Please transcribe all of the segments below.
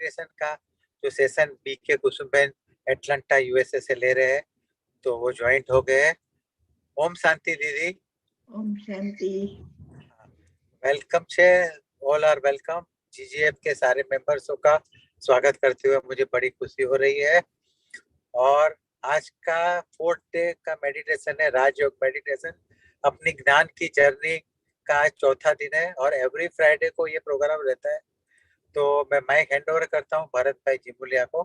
Meditation का जो session BK Kusumben Atlanta USA से ले रहे हैं, तो वो ज्वाइंट हो गए। ओम शांति दीदी। ओम शांति। वेलकम छे, ऑल आर वेलकम। जीजीएफ के सारे मेंबर्सों का स्वागत करते हुए मुझे बड़ी खुशी हो रही है। और आज का 4th डे का मेडिटेशन है, राजयोग मेडिटेशन। अपनी ज्ञान की जर्नी का आज चौथा दिन है और एवरी फ्राइडे को ये प्रोग्राम रहता है। तो मैं माइक हैंड ओवर करता हूँ भरत भाई जिमुलिया को।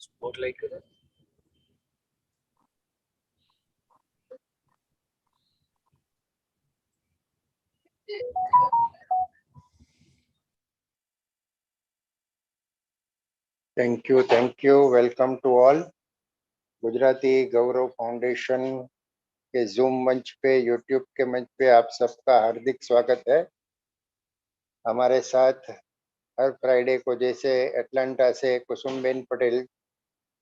स्पॉटलाइट करो। Thank you. Welcome to all. Gujarati Gaurav foundation के जूम मंच पे, यूट्यूब के मंच पे आप सबका हार्दिक स्वागत है। हमारे साथ हर फ्राइडे को जैसे एटलांटा से कुसुमबेन पटेल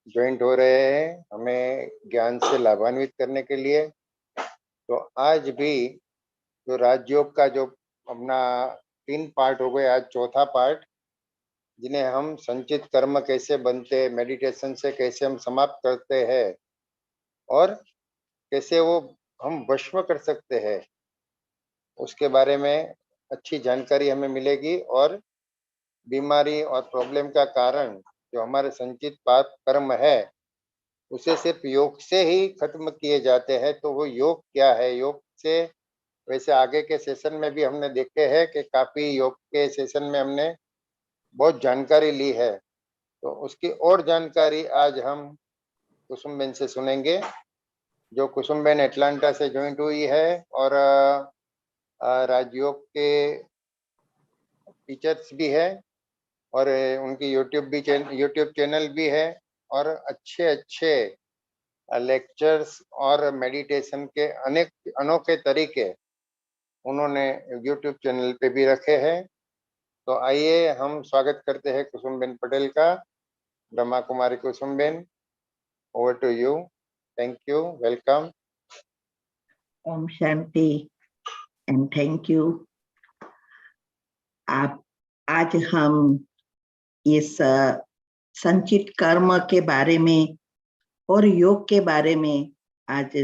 ज्वाइंट हो रहे हैं हमें ज्ञान से लाभान्वित करने के लिए, तो आज भी जो राजयोग का जो अपना 3 पार्ट हो गए, आज चौथा पार्ट, जिन्हें हम संचित कर्म कैसे बनते, मेडिटेशन से कैसे हम समाप्त करते हैं और कैसे वो हम वश कर सकते हैं, उसके बारे में अच्छी जानकारी हमें मिलेगी। और बीमारी और प्रॉब्लम का कारण जो हमारे संचित पाप कर्म है, उसे सिर्फ योग से ही खत्म किए जाते हैं। तो वो योग क्या है, योग से वैसे आगे के सेशन में भी हमने देखे हैं कि काफी योग के सेशन में हमने बहुत जानकारी ली है, तो उसकी और जानकारी आज हम कुसुमबेन से सुनेंगे, जो कुसुमबेन एटलांटा से ज्वाइंट हुई है और राजयोग के टीचर्स भी है और उनकी यूट्यूब चैनल भी है और अच्छे लेक्चर्स और मेडिटेशन के अनेक अनोखे तरीके उन्होंने यूट्यूब चैनल पे भी रखे हैं। तो आइए हम स्वागत करते हैं कुसुमबेन पटेल का। Brahma Kumari Kusumben, over to you. Thank you, welcome. ओम शांति एंड थैंक यू। आज हम इस संचित कर्म के बारे में और योग के बारे में आज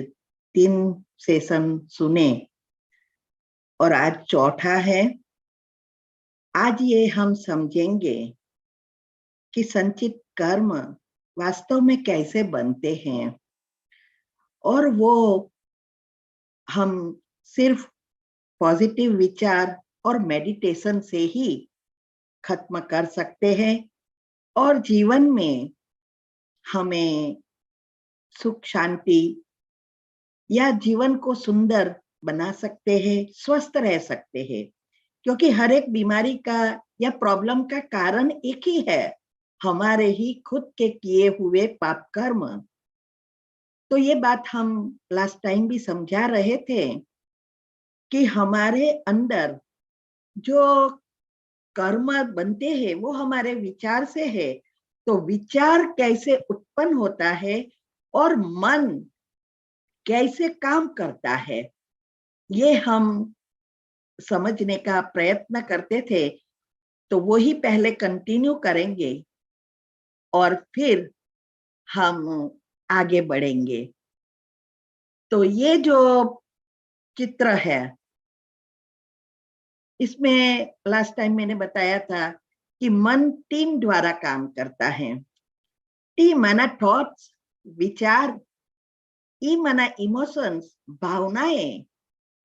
3 सेशन सुने और आज चौथा है। आज ये हम समझेंगे कि संचित कर्म वास्तव में कैसे बनते हैं और वो हम सिर्फ पॉजिटिव विचार और मेडिटेशन से ही खत्म कर सकते हैं और जीवन में हमें सुख शांति या जीवन को सुंदर बना सकते हैं, स्वस्थ रह सकते हैं। क्योंकि हर एक बीमारी का या प्रॉब्लम का कारण एक ही है, हमारे ही खुद के किए हुए पाप कर्म। तो ये बात हम लास्ट टाइम भी समझा रहे थे कि हमारे अंदर जो कर्म बनते हैं वो हमारे विचार से है। तो विचार कैसे उत्पन्न होता है और मन कैसे काम करता है, ये हम समझने का प्रयत्न करते थे। तो वो ही पहले कंटिन्यू करेंगे और फिर हम आगे बढ़ेंगे। तो ये जो चित्र है, इसमें लास्ट टाइम मैंने बताया था कि मन 3 द्वारा काम करता है। टी माना थॉट्स, विचार, ई माना इमोशंस, भावनाएं,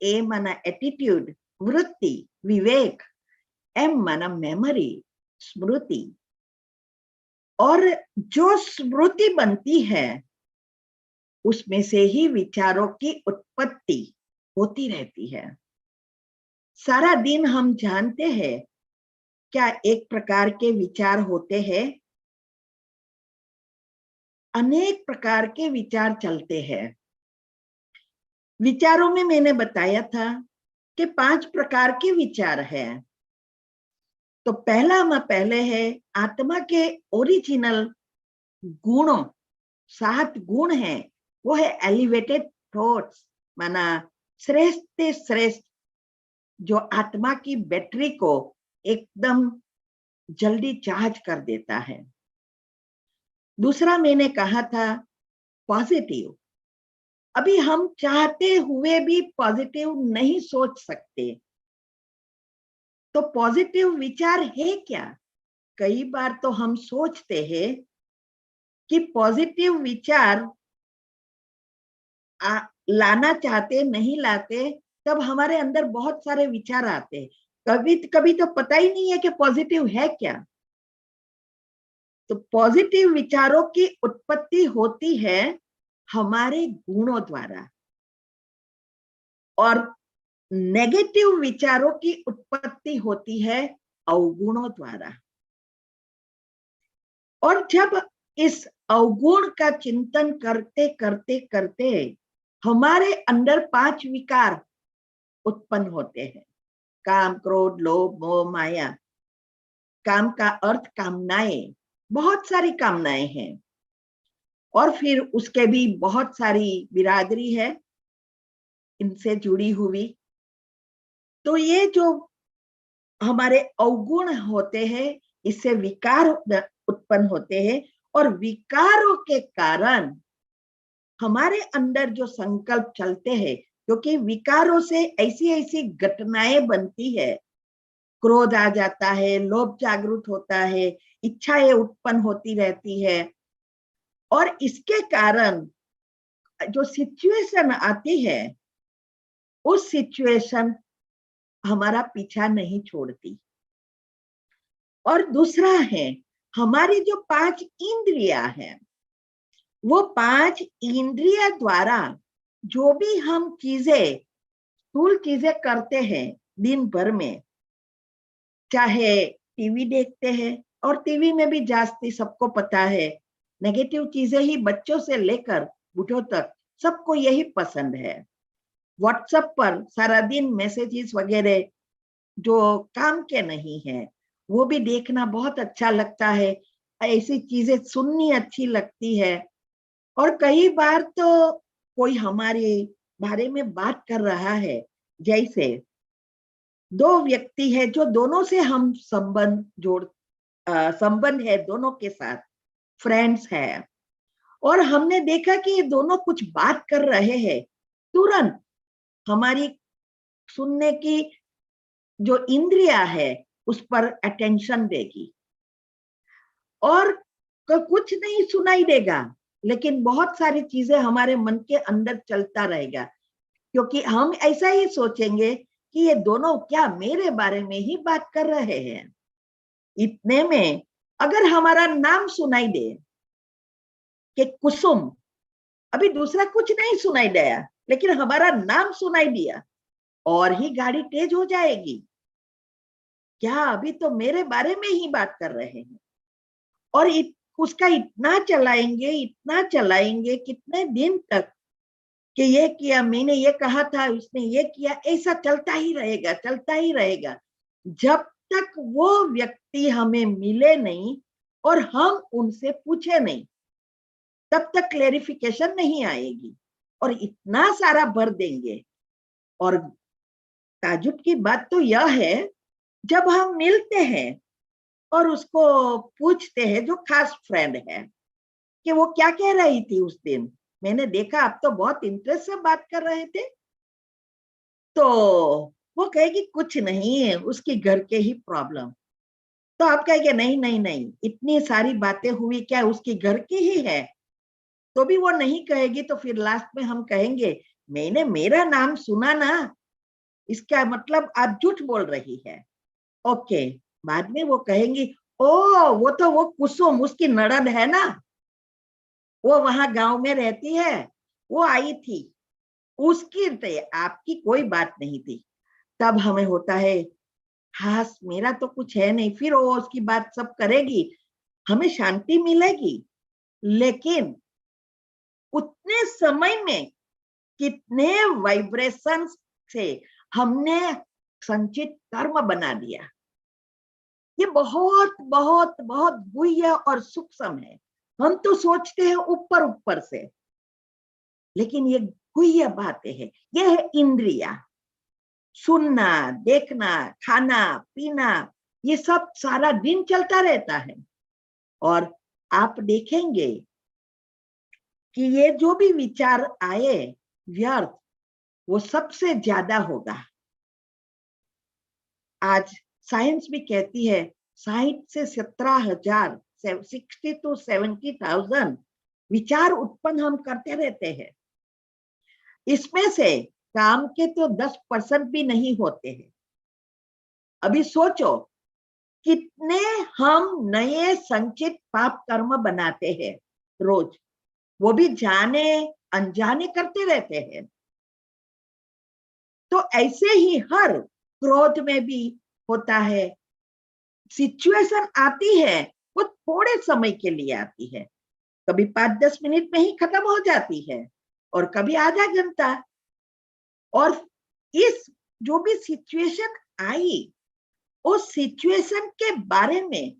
ए माना एटीट्यूड, वृत्ति, विवेक, एम माना मेमोरी, स्मृति। और जो स्मृति बनती है उसमें से ही विचारों की उत्पत्ति होती रहती है। सारा दिन हम जानते हैं क्या एक प्रकार के विचार होते हैं, अनेक प्रकार के विचार चलते हैं। विचारों में मैंने बताया था कि 5 प्रकार के विचार हैं। तो पहले है आत्मा के ओरिजिनल गुणों, 7 गुण हैं वो है एलिवेटेड थॉट्स, माना श्रेष्ठ से श्रेष्ठ, जो आत्मा की बैटरी को एकदम जल्दी चार्ज कर देता है। दूसरा मैंने कहा था पॉजिटिव। अभी हम चाहते हुए भी पॉजिटिव नहीं सोच सकते, तो पॉजिटिव विचार है क्या? कई बार तो हम सोचते हैं कि पॉजिटिव विचार लाना चाहते, नहीं लाते, तब हमारे अंदर बहुत सारे विचार आते। कभी कभी तो पता ही नहीं है कि पॉजिटिव है क्या। तो पॉजिटिव विचारों की उत्पत्ति होती है हमारे गुणों द्वारा, और नेगेटिव विचारों की उत्पत्ति होती है अवगुणों द्वारा। और जब इस अवगुण का चिंतन करते करते करते हमारे अंदर 5 विकार उत्पन्न होते हैं, काम, क्रोध, लोभ, मोह, माया। काम का अर्थ कामनाएं, बहुत सारी कामनाएं हैं, और फिर उसके भी बहुत सारी बिरादरी है इनसे जुड़ी हुई। तो ये जो हमारे अवगुण होते हैं, इससे विकार उत्पन्न होते हैं, और विकारों के कारण हमारे अंदर जो संकल्प चलते हैं, क्योंकि विकारों से ऐसी ऐसी घटनाएं बनती है, क्रोध आ जाता है, लोभ जागृत होता है, इच्छाएं उत्पन्न होती रहती है, और इसके कारण जो सिचुएशन आती है, उस सिचुएशन हमारा पीछा नहीं छोड़ती। और दूसरा है हमारी जो 5 इंद्रियां हैं, वो 5 इंद्रिया द्वारा जो भी हम चीजें, स्थूल चीजें करते हैं दिन भर में, चाहे टीवी देखते हैं, और टीवी में भी जास्ती सबको पता है नेगेटिव चीजें ही, बच्चों से लेकर बूढ़ों तक सबको यही पसंद है। व्हाट्सएप पर सारा दिन मैसेजेस वगैरह जो काम के नहीं है, वो भी देखना बहुत अच्छा लगता है, ऐसी चीजें सुननी अच्छी लगती है। और कई बार तो कोई हमारे बारे में बात कर रहा है, जैसे 2 व्यक्ति है जो दोनों से हम संबंध है, दोनों के साथ फ्रेंड्स है, और हमने देखा कि ये दोनों कुछ बात कर रहे हैं, तुरंत हमारी सुनने की जो इंद्रिया है उस पर अटेंशन देगी, और कुछ नहीं सुनाई देगा, लेकिन बहुत सारी चीजें हमारे मन के अंदर चलता रहेगा, क्योंकि हम ऐसा ही सोचेंगे कि ये दोनों क्या मेरे बारे में ही बात कर रहे हैं। इतने में अगर हमारा नाम सुनाई दे कि कुसुम, अभी दूसरा कुछ नहीं सुनाई दिया, लेकिन हमारा नाम सुनाई दिया, और ही गाड़ी तेज हो जाएगी, क्या अभी तो मेरे बारे में ही बात कर रहे हैं। और उसका इतना चलाएंगे कितने दिन तक, कि ये किया, मैंने ये कहा था, उसने ये किया, ऐसा चलता ही रहेगा, जब तक वो व्यक्ति हमें मिले नहीं और हम उनसे पूछे नहीं, तब तक क्लेरिफिकेशन नहीं आएगी, और इतना सारा भर देंगे। और ताजुब की बात तो यह है, जब हम मिलते हैं और उसको पूछते हैं, जो खास फ्रेंड है, कि वो क्या कह रही थी उस दिन, मैंने देखा आप तो बहुत इंटरेस्ट से बात कर रहे थे, तो वो कहेगी कुछ नहीं है, उसकी घर के ही प्रॉब्लम। तो आप कहेंगे नहीं, इतनी सारी बातें हुई, क्या उसकी घर की ही है? तो भी वो नहीं कहेगी, तो फिर लास्ट में हम कहेंगे मैंने मेरा नाम सुना ना, इसका मतलब आप झूठ बोल रही है। ओके, बाद में वो कहेंगी ओ वो कुसुम उसकी नड़द है ना, वो वहां गांव में रहती है, वो आई थी, उसकी आपकी कोई बात नहीं थी। तब हमें होता है हाँ मेरा तो कुछ है नहीं, फिर वो उसकी बात सब करेगी, हमें शांति मिलेगी। लेकिन उतने समय में कितने वाइब्रेशन से हमने संचित कर्म बना दिया, ये बहुत बहुत बहुत गुह्य और सूक्ष्म है। हम तो सोचते हैं ऊपर से, लेकिन ये गुह्य बातें हैं, ये है इंद्रिया, सुनना, देखना, खाना, पीना, ये सब सारा दिन चलता रहता है। और आप देखेंगे कि ये जो भी विचार आए व्यर्थ, वो सबसे ज्यादा होगा। आज साइंस भी कहती है 60 से 17,000, 60 to 70,000 विचार उत्पन्न हम करते रहते हैं। इसमें से काम के तो 10% भी नहीं होते हैं। अभी सोचो कितने हम नए संचित पाप कर्म बनाते हैं रोज, वो भी जाने अनजाने करते रहते हैं। तो ऐसे ही हर क्रोध में भी होता है। सिचुएशन आती है, वो थोड़े समय के लिए आती है, कभी 5-10 मिनट में ही खत्म हो जाती है और कभी आधा घंटा। और इस जो भी सिचुएशन आई, उस सिचुएशन के बारे में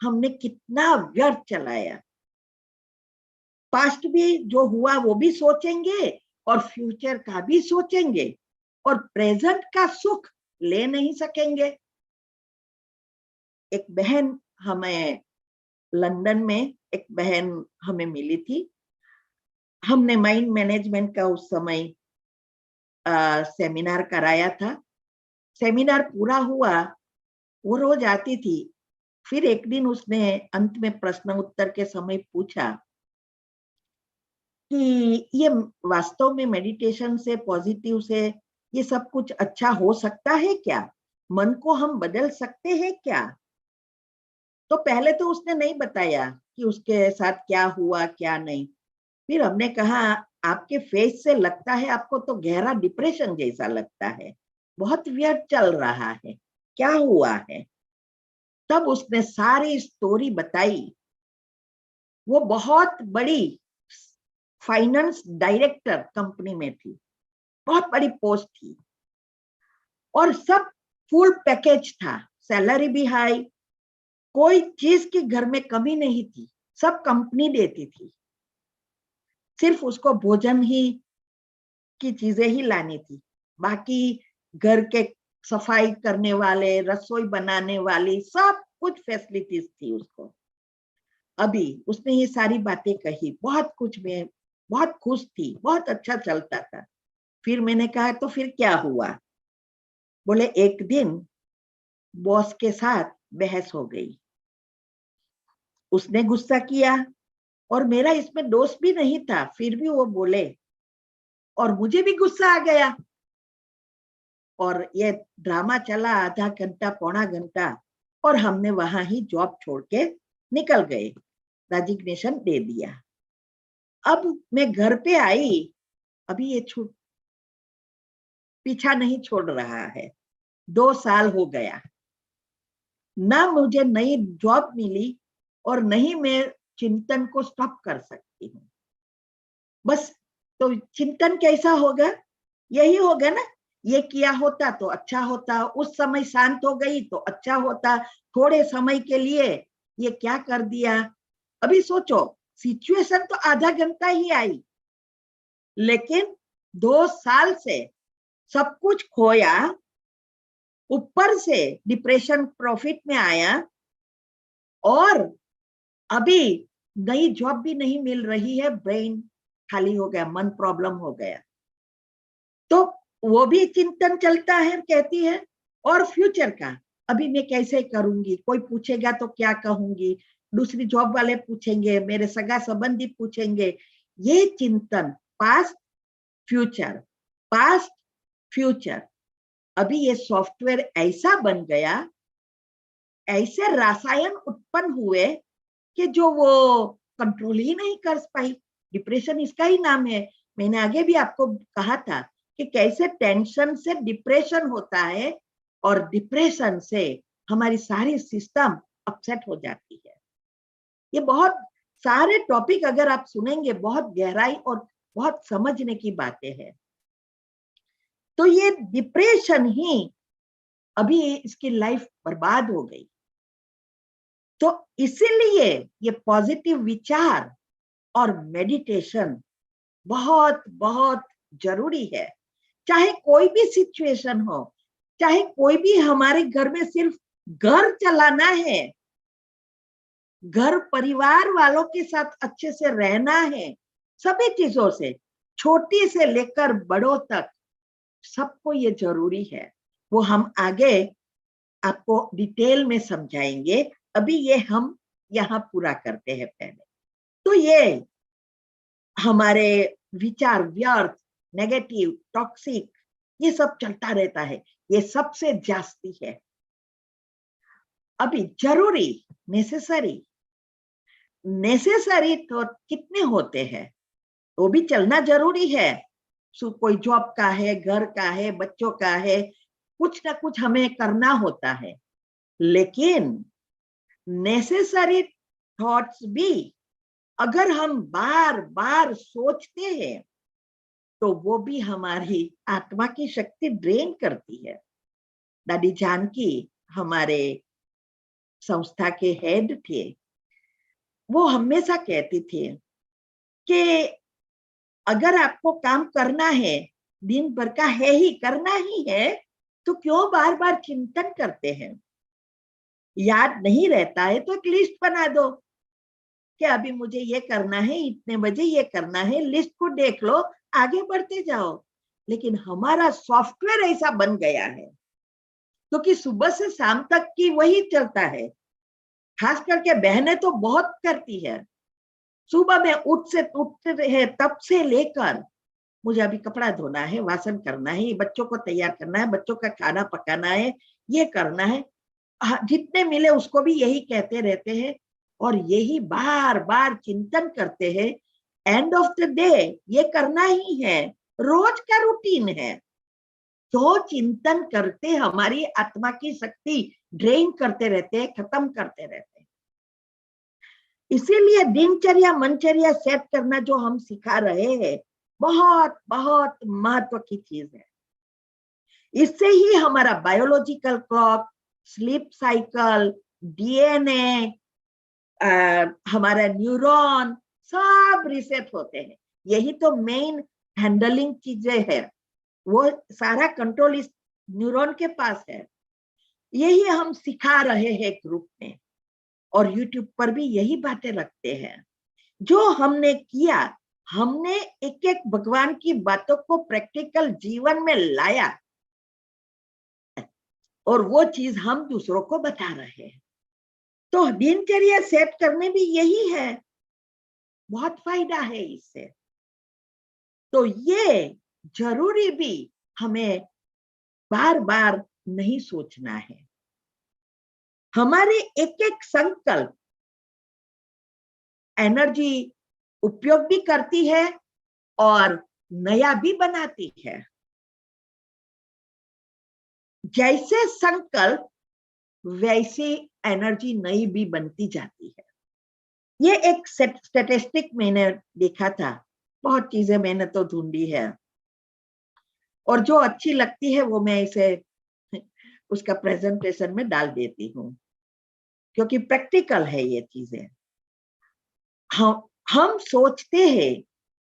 हमने कितना व्यर्थ चलाया। पास्ट भी जो हुआ वो भी सोचेंगे और फ्यूचर का भी सोचेंगे और प्रेजेंट का सुख ले नहीं सकेंगे। एक बहन हमें लंदन में एक बहन हमें मिली थी। हमने माइंड मैनेजमेंट का उस समय सेमिनार कराया था। सेमिनार पूरा हुआ, वो रोज आती थी। फिर एक दिन उसने अंत में प्रश्न उत्तर के समय पूछा कि ये वास्तव में मेडिटेशन से, पॉजिटिव से ये सब कुछ अच्छा हो सकता है क्या? मन को हम बदल सकते हैं क्या? तो पहले तो उसने नहीं बताया कि उसके साथ क्या हुआ क्या नहीं। फिर हमने कहा आपके फेस से लगता है आपको तो गहरा डिप्रेशन जैसा लगता है, बहुत व्यर्थ चल रहा है, क्या हुआ है? तब उसने सारी स्टोरी बताई। वो बहुत बड़ी फाइनेंस डायरेक्टर कंपनी में थी, बहुत बड़ी पोस्ट थी और सब फुल पैकेज था, सैलरी भी हाई, कोई चीज की घर में कमी नहीं थी, सब कंपनी देती थी। सिर्फ उसको भोजन ही की चीजें ही लानी थी, बाकी घर के सफाई करने वाले, रसोई बनाने वाली सब कुछ फैसिलिटीज थी उसको। अभी उसने ये सारी बातें कही, बहुत कुछ में बहुत खुश थी, बहुत अच्छा चलता था। फिर मैंने कहा तो फिर क्या हुआ? बोले एक दिन बॉस के साथ बहस हो गई, उसने गुस्सा किया और मेरा इसमें दोष भी नहीं था, फिर भी वो बोले और मुझे भी गुस्सा आ गया और ये ड्रामा चला आधा घंटा पौना घंटा और हमने वहां ही जॉब छोड़ के निकल गए, रेजिग्नेशन दे दिया। अब मैं घर पे आई, अभी ये पीछा नहीं छोड़ रहा है। 2 साल हो गया, ना मुझे नई जॉब मिली और नहीं मैं चिंतन को स्टॉप कर सकती हूँ। बस तो चिंतन कैसा होगा? यही होगा ना, ये किया होता तो अच्छा होता, उस समय शांत हो गई तो अच्छा होता, थोड़े समय के लिए ये क्या कर दिया। अभी सोचो, सिचुएशन तो आधा घंटा ही आई, लेकिन 2 साल से सब कुछ खोया, ऊपर से डिप्रेशन प्रॉफिट में आया और अभी नई जॉब भी नहीं मिल रही है, ब्रेन खाली हो गया, मन प्रॉब्लम हो गया। तो वो भी चिंतन चलता है, कहती है। और फ्यूचर का, अभी मैं कैसे करूंगी, कोई पूछेगा तो क्या कहूंगी, दूसरी जॉब वाले पूछेंगे, मेरे सगा संबंधी पूछेंगे, ये चिंतन, पास्ट फ्यूचर, पास्ट फ्यूचर। अभी ये सॉफ्टवेयर ऐसा बन गया, ऐसे रसायन उत्पन्न हुए कि जो वो कंट्रोल ही नहीं कर पाई। डिप्रेशन इसका ही नाम है। मैंने आगे भी आपको कहा था कि कैसे टेंशन से डिप्रेशन होता है और डिप्रेशन से हमारी सारी सिस्टम अपसेट हो जाती है। ये बहुत सारे टॉपिक अगर आप सुनेंगे, बहुत गहराई और बहुत समझने की बातें हैं। तो ये डिप्रेशन ही अभी इसकी लाइफ बर्बाद हो गई। तो इसीलिए ये पॉजिटिव विचार और मेडिटेशन बहुत बहुत जरूरी है। चाहे कोई भी सिचुएशन हो, चाहे कोई भी, हमारे घर में सिर्फ घर चलाना है, घर परिवार वालों के साथ अच्छे से रहना है, सभी चीजों से, छोटी से लेकर बड़ों तक सबको ये जरूरी है। वो हम आगे आपको डिटेल में समझाएंगे, अभी ये हम यहाँ पूरा करते हैं पहले। तो ये हमारे विचार व्यर्थ, नेगेटिव, टॉक्सिक, ये सब चलता रहता है, ये सबसे जास्ती है। अभी जरूरी, नेसेसरी, नेसेसरी तो कितने होते हैं, वो भी चलना जरूरी है। कोई जॉब का है, घर का है, बच्चों का है, कुछ ना कुछ हमें करना होता है, लेकिन नेसेसरी थॉट्स भी अगर हम बार बार सोचते हैं तो वो भी हमारी आत्मा की शक्ति ड्रेन करती है। दादी जानकी हमारे संस्था के हेड थे, वो हमेशा कहते थे कि अगर आपको काम करना है, दिन भर का है ही, करना ही है, तो क्यों बार बार चिंतन करते हैं? याद नहीं रहता है तो एक लिस्ट बना दो कि अभी मुझे ये करना है, इतने बजे ये करना है, लिस्ट को देख लो, आगे बढ़ते जाओ। लेकिन हमारा सॉफ्टवेयर ऐसा बन गया है क्योंकि सुबह से शाम तक की वही चलता है। खास करके बहनें तो बहुत करती है, सुबह में उठते रहे तब से लेकर मुझे अभी कपड़ा धोना है, वासन करना है, बच्चों को तैयार करना है, बच्चों का खाना पकाना है, ये करना है, जितने मिले उसको भी यही कहते रहते हैं और यही बार बार चिंतन करते हैं। एंड ऑफ द डे ये करना ही है, रोज का रूटीन है। तो चिंतन करते हमारी आत्मा की शक्ति ड्रेन करते रहते हैं, खत्म करते रहते हैं। इसीलिए दिनचर्या मनचर्या सेट करना जो हम सिखा रहे हैं, बहुत बहुत महत्व की चीज है। इससे ही हमारा biological clock, sleep cycle, DNA, हमारा न्यूरॉन सब रिसेट होते हैं। यही तो मेन हैंडलिंग चीजें है, वो सारा कंट्रोल इस न्यूरॉन के पास है। यही हम सिखा रहे हैं ग्रुप में और यूट्यूब पर भी यही बातें रखते हैं। जो हमने किया, हमने एक एक भगवान की बातों को प्रैक्टिकल जीवन में लाया और वो चीज हम दूसरों को बता रहे हैं। तो दिनचर्या सेट करने भी यही है, बहुत फायदा है इससे। तो ये जरूरी भी हमें बार बार नहीं सोचना है। हमारे एक एक संकल्प एनर्जी उपयोग भी करती है और नया भी बनाती है। जैसे संकल्प वैसे एनर्जी नई भी बनती जाती है। ये एक स्टैटिस्टिक मैंने देखा था, बहुत चीजें मैंने तो ढूंढी है और जो अच्छी लगती है वो मैं इसे उसका प्रेजेंटेशन में डाल देती हूँ क्योंकि प्रैक्टिकल है ये चीजें। हम सोचते हैं,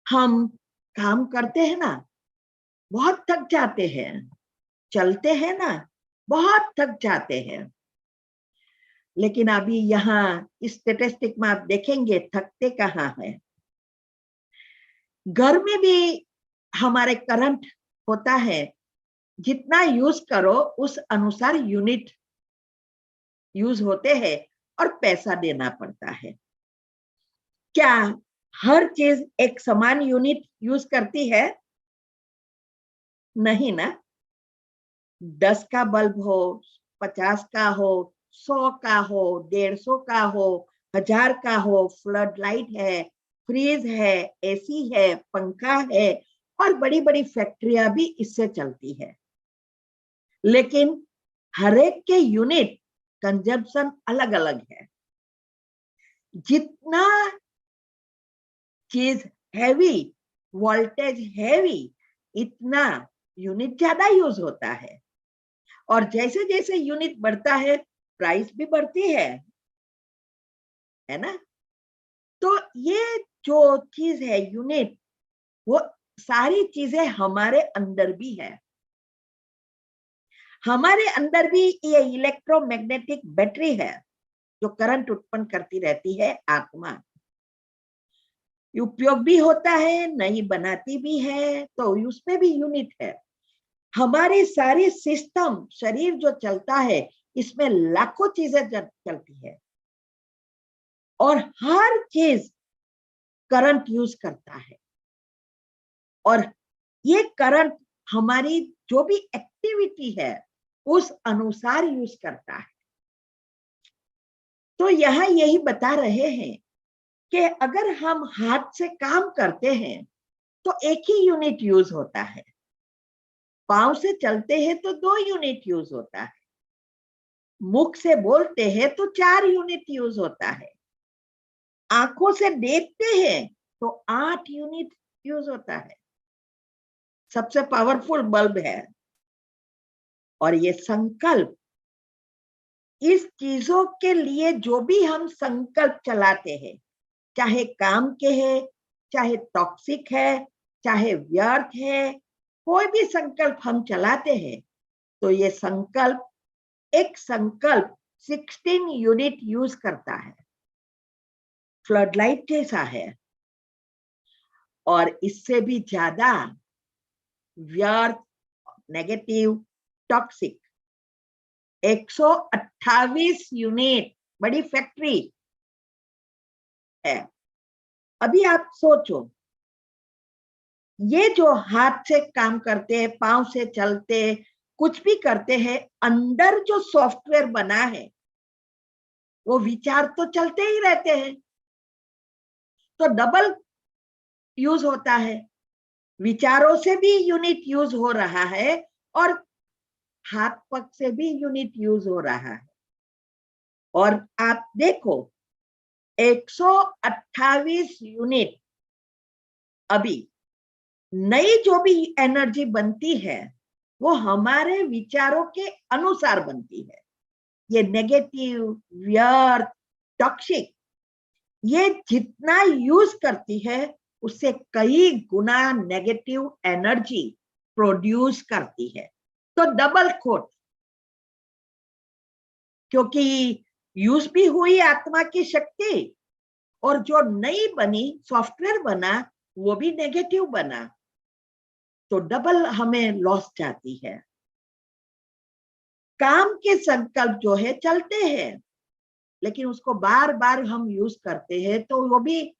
हम काम करते हैं ना, बहुत थक जाते हैं, चलते हैं ना, बहुत थक जाते हैं, लेकिन अभी यहाँ इस स्टैटिस्टिक में आप देखेंगे थकते कहाँ है। घर में भी हमारे करंट होता है, जितना यूज करो उस अनुसार यूनिट यूज होते हैं और पैसा देना पड़ता है। क्या हर चीज एक समान यूनिट यूज करती है? नहीं ना। 10 का बल्ब हो, 50 का हो, 100 का हो, 150 का हो, 1000 का हो, फ्लड लाइट है, फ्रीज है, एसी है, पंखा है और बड़ी बड़ी फैक्ट्रियां भी इससे चलती है। लेकिन हर एक के यूनिट कंजम्पशन अलग अलग है। जितना चीज हैवी, वोल्टेज हैवी, इतना यूनिट ज्यादा यूज होता है और जैसे जैसे यूनिट बढ़ता है प्राइस भी बढ़ती है ना। तो ये जो चीज है यूनिट, वो सारी चीजें हमारे अंदर भी है। हमारे अंदर भी ये इलेक्ट्रोमैग्नेटिक बैटरी है जो करंट उत्पन्न करती रहती है। आत्मा उपयोग भी होता है, नई बनाती भी है, तो उसमें भी यूनिट है। हमारी सारी सिस्टम, शरीर जो चलता है, इसमें लाखों चीजें चलती है और हर चीज करंट यूज करता है। और ये करंट हमारी जो भी एक्टिविटी है उस अनुसार यूज करता है। तो यहाँ यही बता रहे हैं कि अगर हम हाथ से काम करते हैं तो एक ही यूनिट यूज होता है, पांव से चलते हैं तो 2 यूनिट यूज होता है, मुख से बोलते हैं तो 4 यूनिट यूज होता है, आंखों से देखते हैं तो 8 यूनिट यूज होता है। सबसे पावरफुल बल्ब है। और ये संकल्प, इस चीजों के लिए जो भी हम संकल्प चलाते हैं, चाहे काम के है, चाहे टॉक्सिक है, चाहे व्यर्थ है, कोई भी संकल्प हम चलाते हैं, तो ये संकल्प, एक संकल्प 16 यूनिट यूज करता है। फ्लड लाइट जैसा है। और इससे भी ज्यादा व्यर्थ, नेगेटिव, टॉक्सिक 128 यूनिट बड़ी फैक्ट्री है। अभी आप सोचो, ये जो हाथ से काम करते हैं, पांव से चलते, कुछ भी करते हैं, अंदर जो सॉफ्टवेयर बना है वो विचार तो चलते ही रहते हैं, तो डबल यूज होता है। विचारों से भी यूनिट यूज हो रहा है और हाथ पग से भी यूनिट यूज हो रहा है। और आप देखो 128 यूनिट, अभी नई जो भी एनर्जी बनती है वो हमारे विचारों के अनुसार बनती है। ये नेगेटिव, व्यर्थ, टॉक्सिक, ये जितना यूज करती है उससे कई गुना नेगेटिव एनर्जी प्रोड्यूस करती है। तो डबल खोट, क्योंकि यूज भी हुई आत्मा की शक्ति और जो नई बनी सॉफ्टवेयर बना वो भी नेगेटिव बना, तो डबल हमें लॉस जाती है। काम के संकल्प जो है चलते हैं, लेकिन उसको बार बार हम यूज करते हैं तो वो भी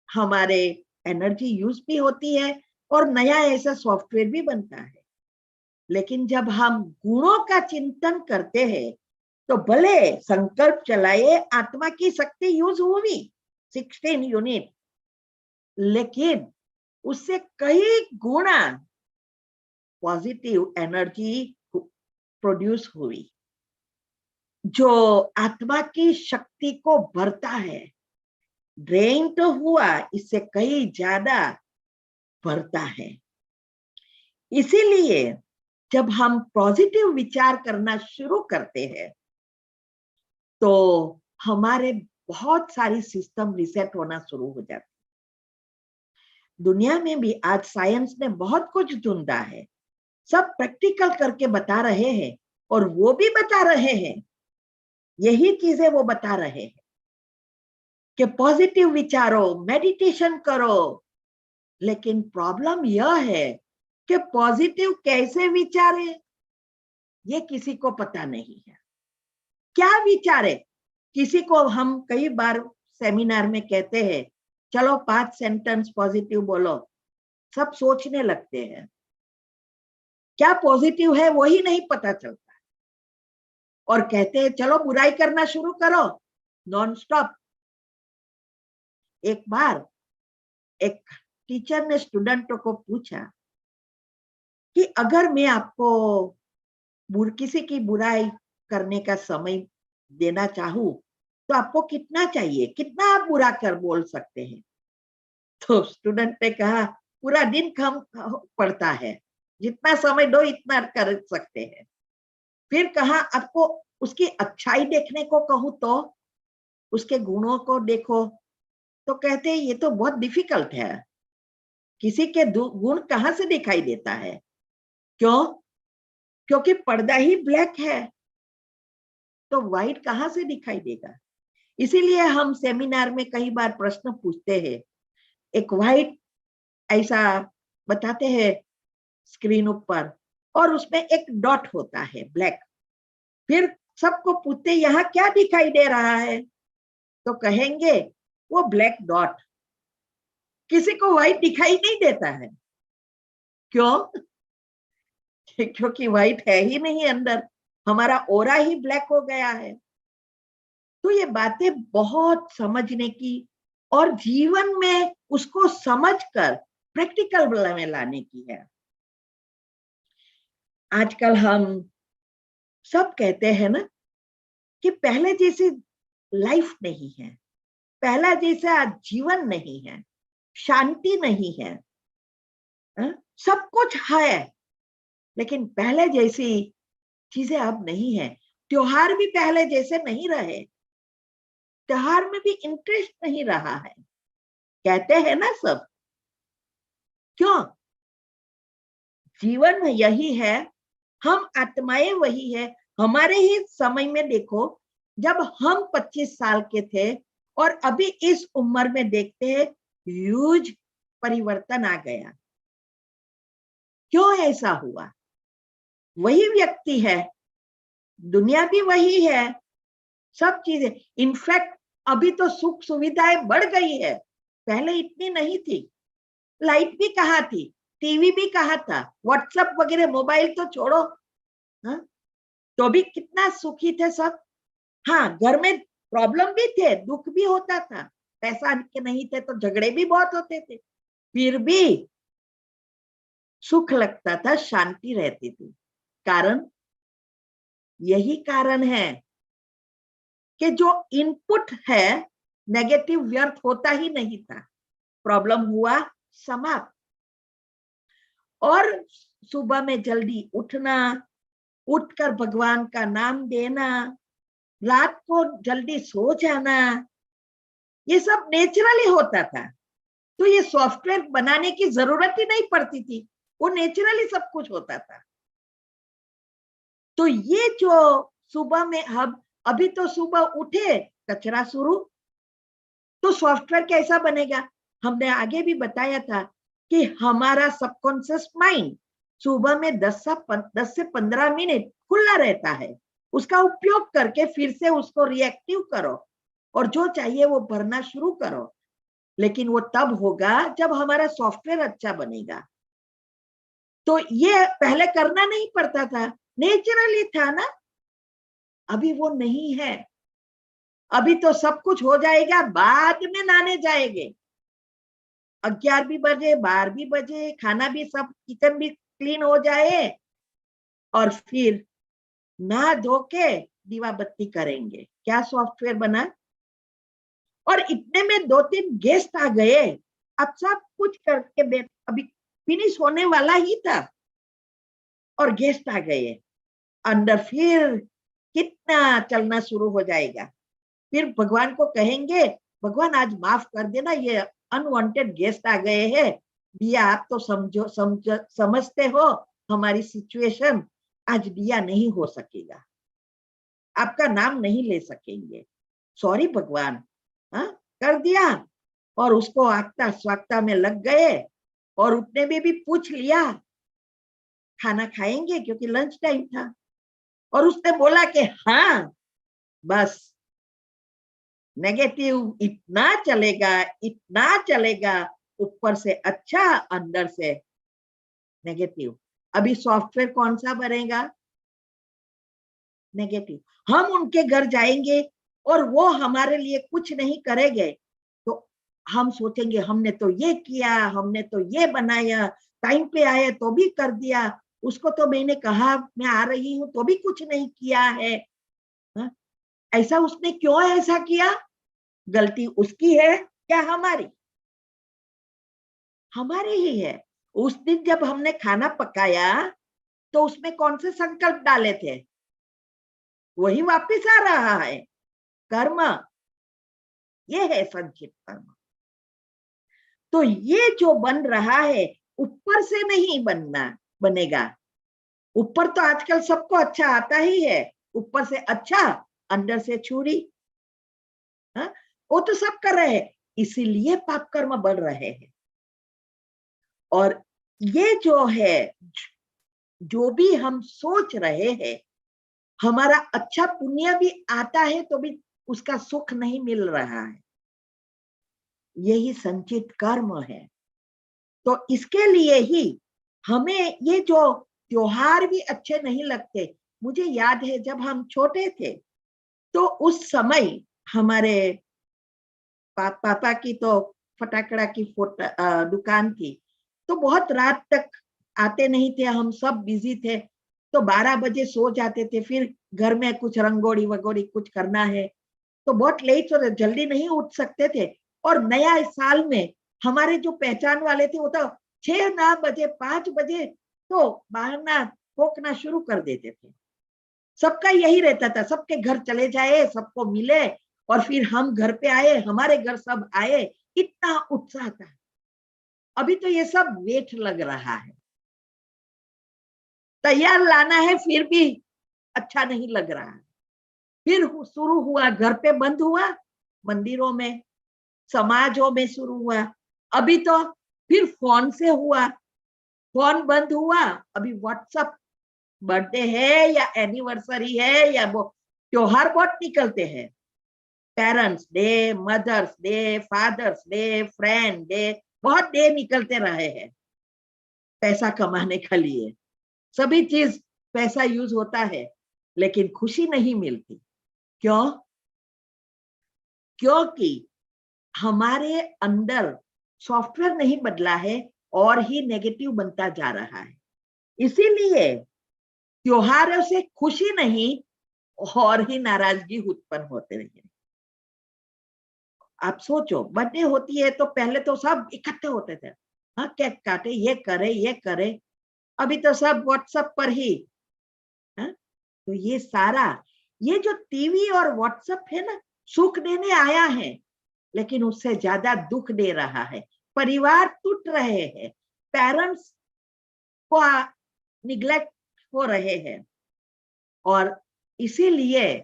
हमारे एनर्जी यूज भी होती है और नया ऐसा सॉफ्टवेयर भी बनता है। लेकिन जब हम गुणों का चिंतन करते हैं तो भले संकल्प चलाए, आत्मा की शक्ति यूज हुई 16 यूनिट, लेकिन उससे कई गुना पॉजिटिव एनर्जी प्रोड्यूस हुई जो आत्मा की शक्ति को भरता है। ड्रेन तो हुआ, इससे कई ज्यादा भरता है। इसीलिए जब हम पॉजिटिव विचार करना शुरू करते हैं तो हमारे बहुत सारी सिस्टम रिसेट होना शुरू हो जाती। दुनिया में भी आज साइंस ने बहुत कुछ ढूंढा है, सब प्रैक्टिकल करके बता रहे हैं और वो भी बता रहे हैं, यही चीजें वो बता रहे हैं कि पॉजिटिव विचारो, मेडिटेशन करो। लेकिन प्रॉब्लम यह है कि पॉजिटिव कैसे विचारे ये किसी को पता नहीं है। क्या विचारे, किसी को हम कई बार सेमिनार में कहते हैं चलो 5 सेंटेंस पॉजिटिव बोलो, सब सोचने लगते हैं, क्या पॉजिटिव है वही नहीं पता चलता, और कहते हैं चलो बुराई करना शुरू करो नॉन स्टॉप। एक बार एक टीचर ने स्टूडेंटों को पूछा कि अगर मैं आपको किसी की बुराई करने का समय देना चाहूं तो आपको कितना चाहिए, कितना आप बुरा कर बोल सकते हैं? तो स्टूडेंट ने कहा पूरा दिन कम पड़ता है, जितना समय दो इतना कर सकते हैं। फिर कहा आपको उसकी अच्छाई देखने को कहूं तो उसके गुणों को देखो, तो कहते हैं ये तो बहुत डिफिकल्ट है। किसी के गुण कहाँ से दिखाई देता है? क्यों? क्योंकि पर्दा ही ब्लैक है, तो व्हाइट कहाँ से दिखाई देगा? इसीलिए हम सेमिनार में कई बार प्रश्न पूछते हैं, एक व्हाइट ऐसा बताते हैं स्क्रीन ऊपर, और उसमें एक डॉट होता है ब्लैक। फिर सबको पूछते यहाँ क्या दिखाई दे रहा है, तो कहेंगे वो ब्लैक डॉट। किसी को व्हाइट दिखाई नहीं देता है। क्यों? क्योंकि व्हाइट है ही नहीं अंदर, हमारा ओरा ही ब्लैक हो गया है। तो ये बातें बहुत समझने की और जीवन में उसको समझकर प्रैक्टिकल में लाने की है। आजकल हम सब कहते हैं ना कि पहले जैसी लाइफ नहीं है, पहला जैसा जीवन नहीं है, शांति नहीं है, सब कुछ है, लेकिन पहले जैसी चीजें अब नहीं है। त्योहार भी पहले जैसे नहीं रहे, त्योहार में भी इंटरेस्ट नहीं रहा है, कहते हैं ना सब। क्यों? जीवन में यही है, हम आत्माएं वही है। हमारे ही समय में देखो, जब हम 25 साल के थे और अभी इस उम्र में देखते हैं, ह्यूज परिवर्तन आ गया। क्यों ऐसा हुआ? वही व्यक्ति है, दुनिया भी वही है, सब चीजें। इनफैक्ट अभी तो सुख सुविधाएं बढ़ गई है, पहले इतनी नहीं थी। लाइट भी कहाँ थी, टीवी भी कहाँ था, व्हाट्सएप वगैरह मोबाइल तो छोड़ो, हाँ? तो भी कितना सुखी थे सब। हाँ, घर में प्रॉब्लम भी थे, दुख भी होता था, पैसा के नहीं थे तो झगड़े भी बहुत होते थे, फिर भी सुख लगता था, शांति रहती थी। कारण यही कारण है कि जो इनपुट है नेगेटिव व्यर्थ होता ही नहीं था, प्रॉब्लम हुआ समाप्त। और सुबह में जल्दी उठना, उठकर भगवान का नाम देना, रात को जल्दी सो जाना, ये सब नेचुरली होता था। तो ये सॉफ्टवेयर बनाने की जरूरत ही नहीं पड़ती थी, वो नेचुरली सब कुछ होता था। तो ये जो सुबह में हम अभी तो सुबह उठे कचरा शुरू, तो सॉफ्टवेयर कैसा बनेगा? हमने आगे भी बताया था कि हमारा सबकॉन्शियस माइंड सुबह में 10 से 15 मिनट खुला रहता है, उसका उपयोग करके फिर से उसको रिएक्टिव करो और जो चाहिए वो भरना शुरू करो। लेकिन वो तब होगा जब हमारा सॉफ्टवेयर अच्छा बनेगा। तो ये पहले करना नहीं पड़ता था, नेचुरली था ना। अभी वो नहीं है, अभी तो सब कुछ हो जाएगा, बाद में नहाने जाएंगे, 11 भी बजे 12 भी बजे, खाना भी सब किचन भी क्लीन हो जाए और फिर नहा धो के दीवा बत्ती करेंगे। क्या सॉफ्टवेयर बना? और इतने में 2-3 गेस्ट आ गए, अब सब कुछ करके अभी फिनिश होने वाला ही था और गेस्ट आ गए अंदर, फिर कितना चलना शुरू हो जाएगा। फिर भगवान को कहेंगे, भगवान आज माफ कर देना, ये अनवांटेड गेस्ट आ गए हैं, दिया आप तो समझते हो हमारी सिचुएशन, आज दिया नहीं हो सकेगा, आपका नाम नहीं ले सकेंगे, सॉरी भगवान। हाँ, कर दिया और उसको आगता स्वागता में लग गए और उतने में भी पूछ लिया खाना खाएंगे, क्योंकि लंच टाइम था। और उसने बोला कि हाँ, बस नेगेटिव इतना चलेगा, इतना चलेगा, ऊपर से अच्छा अंदर से नेगेटिव। अभी सॉफ्टवेयर कौन सा बनेगा? नेगेटिव। हम उनके घर जाएंगे और वो हमारे लिए कुछ नहीं करेंगे तो हम सोचेंगे हमने तो ये किया, हमने तो ये बनाया, टाइम पे आया तो भी कर दिया, उसको तो मैंने कहा मैं आ रही हूं तो भी कुछ नहीं किया है। हा? ऐसा उसने क्यों ऐसा किया? गलती उसकी है या हमारी? हमारी ही है। उस दिन जब हमने खाना पकाया तो उसमें कौन से संकल्प डाले थे? वही वापस आ रहा है, कर्म। ये है संचित कर्म। तो ये जो बन रहा है ऊपर से नहीं बनेगा। ऊपर तो आजकल सबको अच्छा आता ही है, ऊपर से अच्छा अंदर से छुरी, हाँ वो तो सब कर रहे हैं, इसीलिए पाप कर्म बढ़ रहे हैं। और ये जो है, जो भी हम सोच रहे हैं, हमारा अच्छा पुण्य भी आता है तो भी उसका सुख नहीं मिल रहा है, यही संचित कर्म है। तो इसके लिए ही हमें ये जो त्योहार भी अच्छे नहीं लगते। मुझे याद है जब हम छोटे थे तो उस समय हमारे पापा की तो फटाकड़ा की दुकान थी, तो बहुत रात तक आते नहीं थे, हम सब बिजी थे, तो 12 बजे सो जाते थे। फिर घर में कुछ रंगोली वगोली कुछ करना है तो बहुत लेट हो, जल्दी नहीं उठ सकते थे। और नया साल में हमारे जो पहचान वाले थे वो तो 6-9 बजे 5 बजे तो बहाना ठोकना शुरू कर देते थे। सबका यही रहता था, सबके घर चले जाए, सबको मिले और फिर हम घर पे आए, हमारे घर सब आए, इतना उत्साह था। अभी तो ये सब वेट लग रहा है, तैयार लाना है फिर भी अच्छा नहीं लग रहा है। फिर शुरू हुआ, घर पे बंद हुआ, मंदिरों में समाजों में शुरू हुआ, अभी तो फिर फोन से हुआ, फोन बंद हुआ, अभी व्हाट्सएप, बर्थडे है या एनिवर्सरी है या वो त्योहार बहुत निकलते हैं, parents day, mother's day, father's day, friend day, बहुत डे निकलते रहे हैं पैसा कमाने के लिए। सभी चीज पैसा यूज होता है लेकिन खुशी नहीं मिलती। क्यों? क्योंकि हमारे अंदर सॉफ्टवेयर नहीं बदला है और ही नेगेटिव बनता जा रहा है। इसीलिए त्योहारों से खुशी नहीं और ही नाराजगी उत्पन्न होते रहे। आप सोचो, बर्थडे होती है तो पहले तो सब इकट्ठे होते थे, हाँ केक काटे, ये करे ये करे, अभी तो सब व्हाट्सएप पर ही, हाँ? तो ये सारा, ये जो टीवी और व्हाट्सएप है ना, सुख देने आया है लेकिन उससे ज्यादा दुख दे रहा है। परिवार टूट रहे हैं, पेरेंट्स को निग्लेक्ट हो रहे हैं, और इसीलिए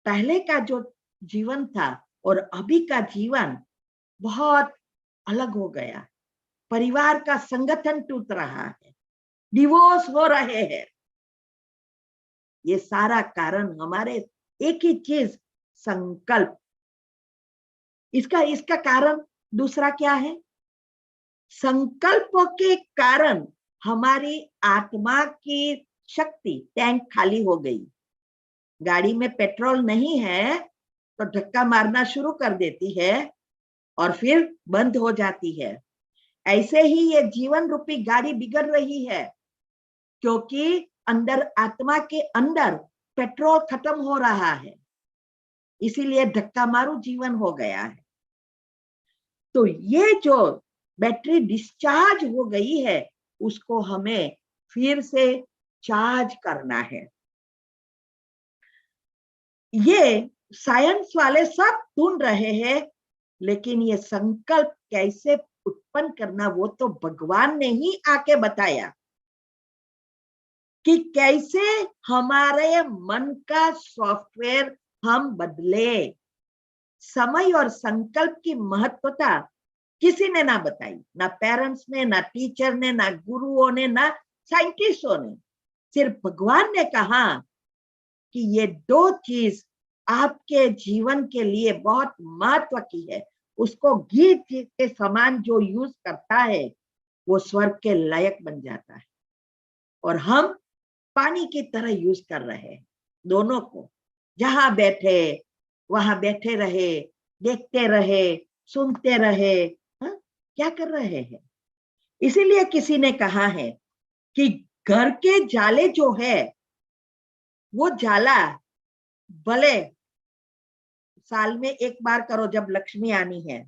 पहले का जो जीवन था और अभी का जीवन बहुत अलग हो गया। परिवार का संगठन टूट रहा है, डिवोर्स हो रहे हैं। ये सारा कारण हमारे एक ही चीज, संकल्प। इसका कारण दूसरा क्या है? संकल्पों के कारण हमारी आत्मा की शक्ति टैंक खाली हो गई। गाड़ी में पेट्रोल नहीं है तो धक्का मारना शुरू कर देती है और फिर बंद हो जाती है। ऐसे ही ये जीवन रूपी गाड़ी बिगड़ रही है क्योंकि अंदर, आत्मा के अंदर पेट्रोल खत्म हो रहा है, इसीलिए धक्का मारू जीवन हो गया है। तो ये जो बैटरी डिस्चार्ज हो गई है उसको हमें फिर से चार्ज करना है। ये साइंस वाले सब ढूंढ रहे हैं, लेकिन ये संकल्प कैसे उत्पन्न करना वो तो भगवान ने ही आके बताया कि कैसे हमारे मन का सॉफ्टवेयर हम बदले। समय और संकल्प की महत्वता किसी ने ना बताई, ना पेरेंट्स ने, ना टीचर ने, ना गुरुओं ने, ना साइंटिस्टों ने। सिर्फ भगवान ने कहा कि ये दो चीज आपके जीवन के लिए बहुत महत्व की है, उसको घी के समान जो यूज करता है वो स्वर्ग के लायक बन जाता है। और हम पानी की तरह यूज कर रहे हैं दोनों को। जहां बैठे वहां बैठे रहे, देखते रहे, सुनते रहे, हाँ? क्या कर रहे हैं? इसीलिए किसी ने कहा है कि घर के जाले जो है वो जाला भले साल में एक बार करो जब लक्ष्मी आनी है,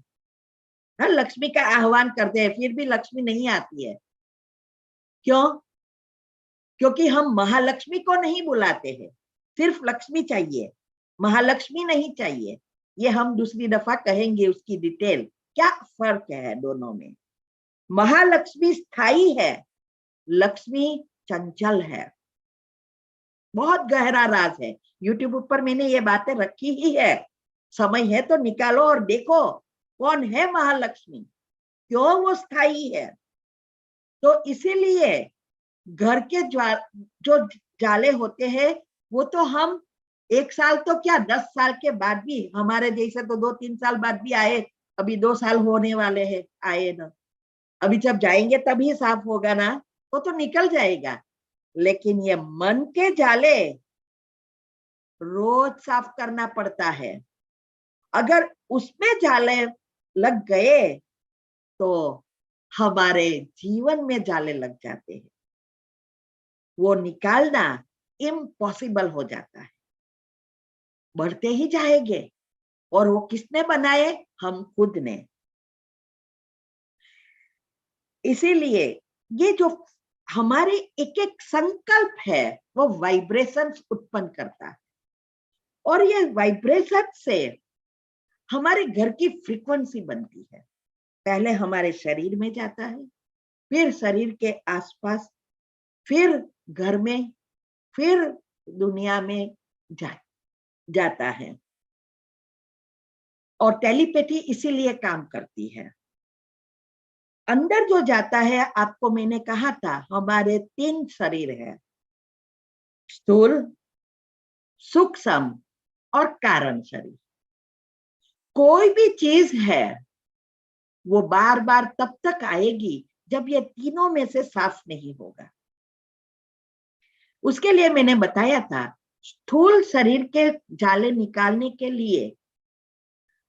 हाँ? लक्ष्मी का आह्वान करते हैं फिर भी लक्ष्मी नहीं आती है। क्यों? क्योंकि हम महालक्ष्मी को नहीं बुलाते हैं, सिर्फ लक्ष्मी चाहिए, महालक्ष्मी नहीं चाहिए। ये हम दूसरी दफा कहेंगे उसकी डिटेल क्या फर्क है दोनों में? महालक्ष्मी स्थायी है, लक्ष्मी चंचल है। बहुत गहरा राज है। यूट्यूब पर मैंने ये बातें रखी ही है, समय है तो निकालो और देखो कौन है महालक्ष्मी, क्यों वो स्थायी है। तो इसीलिए घर के जो जाले होते हैं वो तो हम 1 साल तो क्या 10 साल के बाद भी, हमारे जैसे तो 2-3 साल बाद भी आए, अभी 2 साल होने वाले हैं आए ना, अभी जब जाएंगे तभी साफ होगा ना, वो तो निकल जाएगा। लेकिन ये मन के जाले रोज साफ करना पड़ता है। अगर उसमें जाले लग गए तो हमारे जीवन में जाले लग जाते हैं, वो निकालना इम्पॉसिबल हो जाता है। बढ़ते ही जाएंगे, और वो किसने बनाए? हम खुद ने। इसीलिए ये जो हमारे एक एक संकल्प है वो वाइब्रेशंस उत्पन्न करता है, और ये वाइब्रेशन से हमारे घर की फ्रीक्वेंसी बनती है। पहले हमारे शरीर में जाता है, फिर शरीर के आसपास, फिर घर में, फिर दुनिया में जाता है। और टेलीपैथी इसीलिए काम करती है। अंदर जो जाता है, आपको मैंने कहा था हमारे 3 शरीर है, स्थूल, सूक्ष्म और कारण शरीर। कोई भी चीज है वो बार बार तब तक आएगी जब ये तीनों में से साफ नहीं होगा। उसके लिए मैंने बताया था, स्थूल शरीर के जाले निकालने के लिए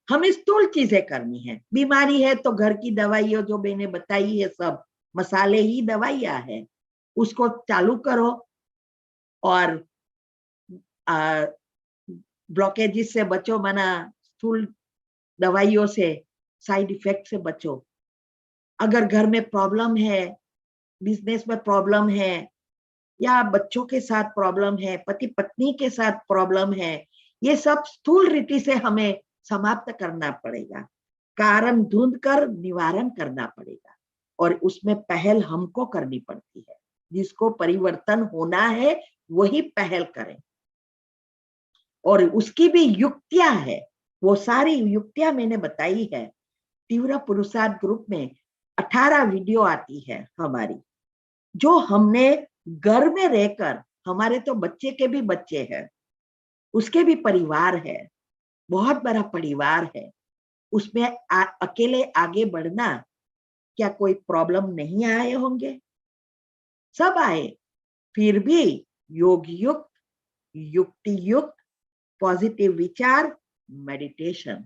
हमें स्थूल चीजें करनी है। बीमारी है तो घर की दवाइयां जो मैंने बताई है, सब मसाले ही दवाइयां है, उसको चालू करो और ब्लॉकेजेस से बचो, माना स्थूल दवाइयों से, साइड इफेक्ट से बचो। अगर घर में प्रॉब्लम है, बिजनेस में प्रॉब्लम है, या बच्चों के साथ प्रॉब्लम है, पति पत्नी के साथ प्रॉब्लम है, ये सब स्थूल रीति से हमें समाप्त करना पड़ेगा। कारण ढूंढ कर निवारण करना पड़ेगा, और उसमें पहल हमको करनी पड़ती है। जिसको परिवर्तन होना है वही पहल करें, और उसकी भी युक्तियां है। वो सारी युक्तियां मैंने बताई है। तीव्र पुरुषार्थ ग्रुप में 18 वीडियो आती है हमारी, जो हमने घर में रहकर, हमारे तो बच्चे के भी बच्चे हैं, उसके भी परिवार है, बहुत बड़ा परिवार है, उसमें अकेले आगे बढ़ना, क्या कोई प्रॉब्लम नहीं आए होंगे? सब आए, फिर भी योग युक्त, युक्ति युक्त, पॉजिटिव विचार, मेडिटेशन,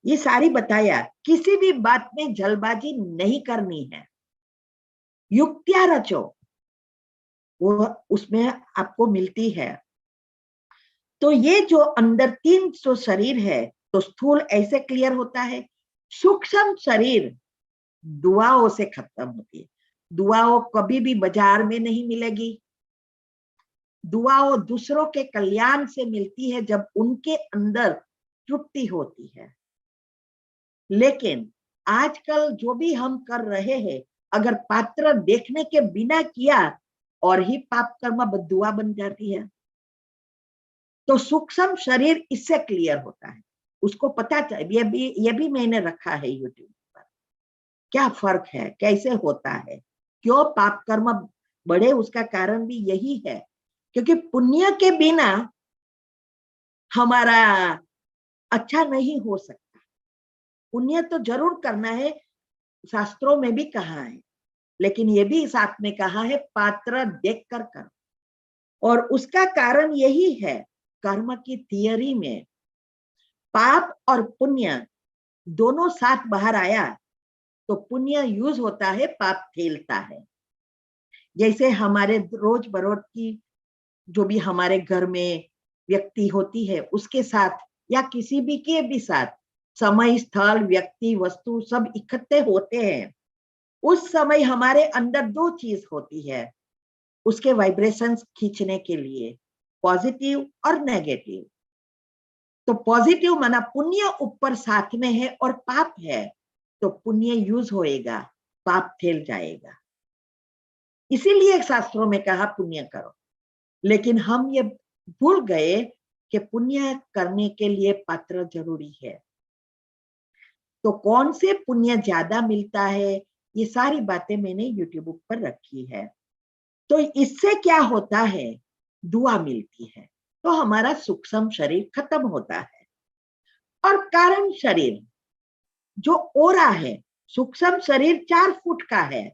ये सारी बताया। किसी भी बात में जल्दबाजी नहीं करनी है, युक्तियां रचो, वो उसमें आपको मिलती है। तो ये जो अंदर 300 शरीर है, तो स्थूल ऐसे क्लियर होता है। सूक्ष्म शरीर दुआओं से खत्म होती है। दुआओं कभी भी बाजार में नहीं मिलेगी। दुआओं दूसरों के कल्याण से मिलती है, जब उनके अंदर तृप्ति होती है। लेकिन आजकल जो भी हम कर रहे हैं, अगर पात्र देखने के बिना किया, और ही पाप कर्म बद्दुआ बन जाती है। तो सूक्ष्म शरीर इससे क्लियर होता है, उसको पता चाहिए। ये भी मैंने रखा है यूट्यूब पर, क्या फर्क है, कैसे होता है, क्यों पाप कर्म बढ़े। उसका कारण भी यही है, क्योंकि पुण्य के बिना हमारा अच्छा नहीं हो सकता। पुण्य तो जरूर करना है, शास्त्रों में भी कहा है, लेकिन ये भी साथ में कहा है पात्र देख कर कर। और उसका कारण यही है, कर्म की थियरी में पाप और पुण्य दोनों साथ बाहर आया तो पुण्य यूज होता है, पाप फैलता है। जैसे हमारे रोज बरोज की जो भी हमारे घर में व्यक्ति होती है, उसके साथ या किसी भी के भी साथ समय, स्थल, व्यक्ति, वस्तु सब इकट्ठे होते हैं, उस समय हमारे अंदर 2 चीज होती है उसके वाइब्रेशंस खींचने के लिए, पॉजिटिव और नेगेटिव। तो पॉजिटिव माना पुण्य ऊपर साथ में है और पाप है, तो पुण्य यूज होएगा, पाप फैल जाएगा। इसीलिए शास्त्रों में कहा पुण्य करो। लेकिन हम ये भूल गए कि पुण्य करने के लिए पात्र जरूरी है। तो कौन से पुण्य ज्यादा मिलता है, ये सारी बातें मैंने यूट्यूब पर रखी है। तो इससे क्या होता है, दुआ मिलती है, तो हमारा सूक्ष्म शरीर खत्म होता है। और कारण शरीर जो ओरा है, सूक्ष्म शरीर 4 फुट का है,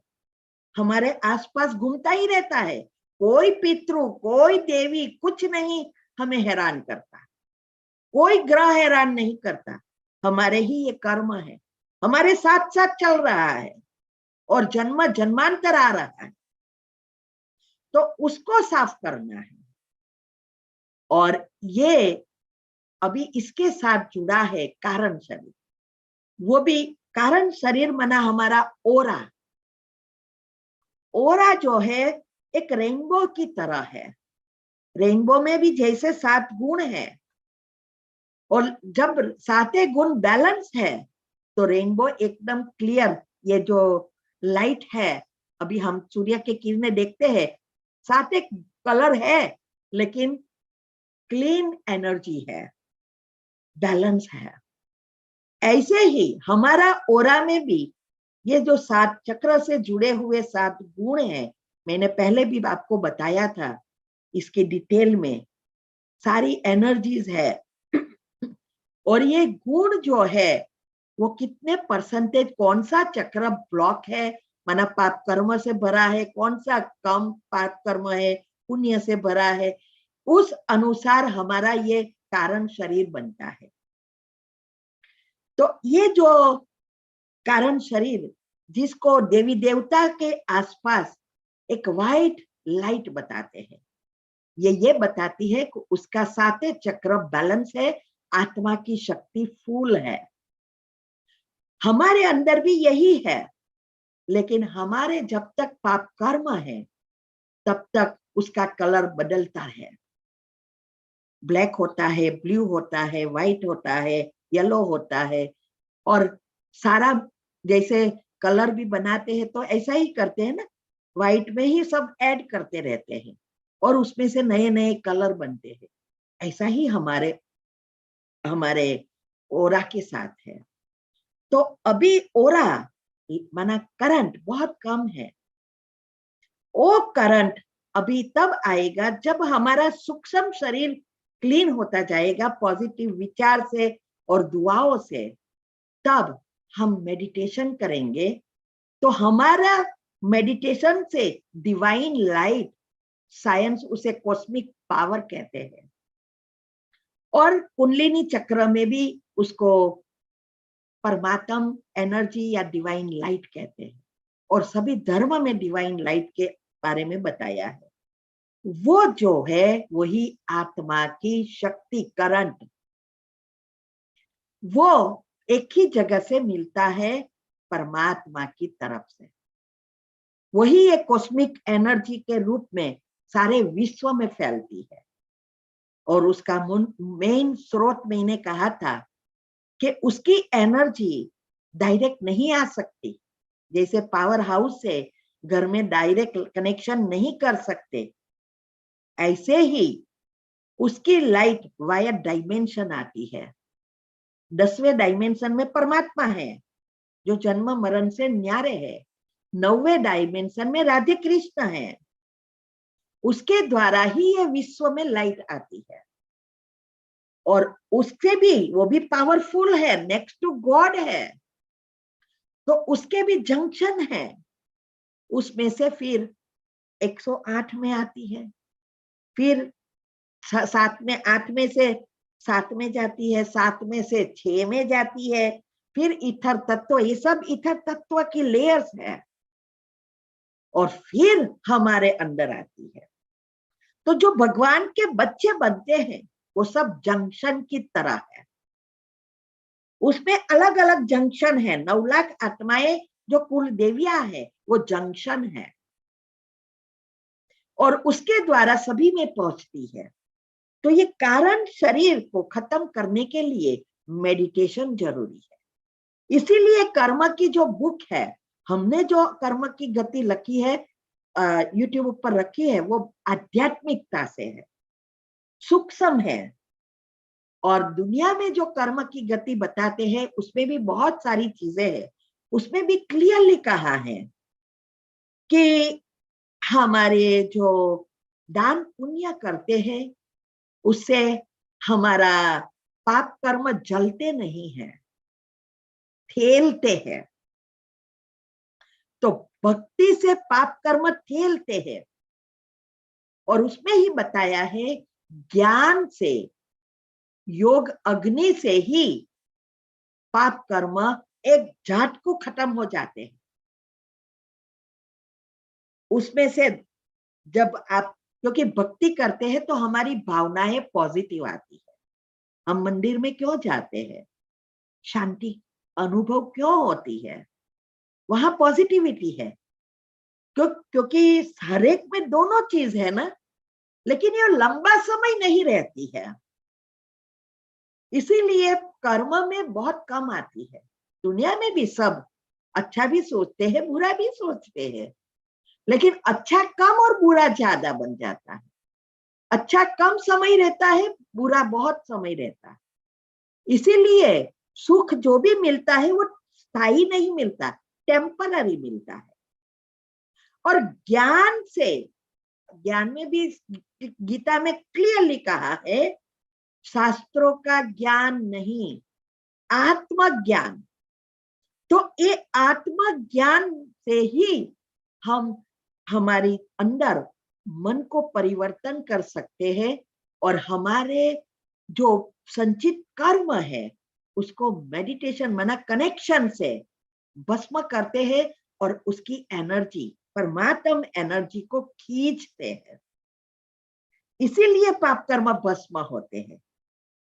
हमारे आसपास घूमता ही रहता है। कोई पितृ, कोई देवी कुछ नहीं हमें हैरान करता, कोई ग्रह हैरान नहीं करता। हमारे ही ये कर्म है, हमारे साथ साथ चल रहा है और जन्म जन्मांतर आ रहा है। तो उसको साफ करना है। और ये अभी इसके साथ जुड़ा है कारण शरीर। वो भी कारण शरीर माना हमारा ओरा। ओरा जो है एक रेनबो की तरह है। रेनबो में भी जैसे 7 गुण है, और जब 7 गुण बैलेंस है तो रेनबो एकदम क्लियर। ये जो लाइट है, अभी हम सूर्य के किरणें देखते हैं, 7 कलर है लेकिन क्लीन एनर्जी है, बैलेंस है। ऐसे ही हमारा ओरा में भी ये जो 7 चक्र से जुड़े हुए 7 गुण हैं, मैंने पहले भी आपको बताया था, इसके डिटेल में सारी एनर्जीज है। और ये गुण जो है वो कितने परसेंटेज, कौन सा चक्र ब्लॉक है, माना पाप कर्म से भरा है, कौन सा कम पाप कर्म है, पुण्य से भरा है, उस अनुसार हमारा ये कारण शरीर बनता है। तो ये जो कारण शरीर, जिसको देवी देवता के आसपास एक वाइट लाइट बताते हैं, ये बताती है कि उसका 7 चक्र बैलेंस है, आत्मा की शक्ति फुल है। हमारे अंदर भी यही है, लेकिन हमारे जब तक पाप कर्म है तब तक उसका कलर बदलता है। ब्लैक होता है, ब्लू होता है, व्हाइट होता है, येलो होता है। और सारा जैसे कलर भी बनाते हैं तो ऐसा ही करते हैं ना, व्हाइट में ही सब ऐड करते रहते हैं और उसमें से नए नए कलर बनते हैं। ऐसा ही हमारे ओरा के साथ है। तो अभी ओरा माना करंट बहुत कम है। वो करंट अभी तब आएगा जब हमारा सूक्ष्म शरीर क्लीन होता जाएगा पॉजिटिव विचार से और दुआओं से। तब हम मेडिटेशन करेंगे तो हमारा मेडिटेशन से डिवाइन लाइट, साइंस उसे कॉस्मिक पावर कहते हैं, और कुंडलिनी चक्र में भी उसको परमात्म एनर्जी या डिवाइन लाइट कहते हैं। और सभी धर्म में डिवाइन लाइट के बारे में बताया है। वो जो है वही आत्मा की शक्ति, करंट, वो एक ही जगह से मिलता है, परमात्मा की तरफ से। वही एक कॉस्मिक एनर्जी के रूप में सारे विश्व में फैलती है। और उसका मेन स्रोत मैंने कहा था कि उसकी एनर्जी डायरेक्ट नहीं आ सकती। जैसे पावर हाउस से घर में डायरेक्ट कनेक्शन नहीं कर सकते, ऐसे ही उसकी लाइट वाया डायमेंशन आती है। 10वें डायमेंशन में परमात्मा है जो जन्म मरण से न्यारे है। 9वें डायमेंशन में राधे कृष्ण है, उसके द्वारा ही ये विश्व में लाइट आती है। और उससे भी वो भी पावरफुल है, नेक्स्ट टू गॉड है, तो उसके भी जंक्शन है। उसमें से फिर 108 में आती है, फिर 7 में 8 में से 7 में जाती है, 7 में से 6 में जाती है, फिर ईथर तत्व, ये सब ईथर तत्व की लेयर्स है, और फिर हमारे अंदर आती है। तो जो भगवान के बच्चे बनते हैं वो सब जंक्शन की तरह है। उसमें अलग अलग जंक्शन है। 9 लाख आत्माएं जो कुल देवियां है वो जंक्शन है, और उसके द्वारा सभी में पहुंचती है। तो ये कारण शरीर को खत्म करने के लिए मेडिटेशन जरूरी है। इसीलिए कर्म की जो बुक है, हमने जो कर्म की गति लिखी है, यूट्यूब पर रखी है, वो आध्यात्मिकता से है, सूक्ष्म है। और दुनिया में जो कर्म की गति बताते हैं उसमें भी बहुत सारी चीजें हैं। उसमें भी क्लियरली कहा है कि हमारे जो दान पुण्य करते हैं उससे हमारा पाप कर्म जलते नहीं है, ठेलते हैं। तो भक्ति से पाप कर्म ठेलते हैं। और उसमें ही बताया है ज्ञान से, योग अग्नि से ही पाप कर्म एक झाट को खत्म हो जाते हैं। उसमें से जब आप, क्योंकि भक्ति करते हैं तो हमारी भावनाएं पॉजिटिव आती है। हम मंदिर में क्यों जाते हैं? शांति अनुभव क्यों होती है? वहां पॉजिटिविटी है। क्योंकि हर एक में दोनों चीज है ना, लेकिन ये लंबा समय नहीं रहती है, इसीलिए कर्म में बहुत कम आती है। दुनिया में भी सब अच्छा भी सोचते हैं, बुरा भी सोचते हैं, लेकिन अच्छा कम और बुरा ज्यादा बन जाता है। अच्छा कम समय रहता है, बुरा बहुत समय रहता है। इसीलिए सुख जो भी मिलता है वो स्थायी नहीं मिलता, टेम्पररी मिलता है। और ज्ञान से, ज्ञान में भी गीता में क्लियरली कहा है, शास्त्रों का ज्ञान नहीं, आत्मज्ञान। तो ये आत्मज्ञान से ही हम हमारी अंदर मन को परिवर्तन कर सकते हैं और हमारे जो संचित कर्म है उसको मेडिटेशन माना कनेक्शन से भस्म करते हैं और उसकी एनर्जी, परमात्म एनर्जी को खींचते हैं। इसीलिए पाप कर्म भस्म होते हैं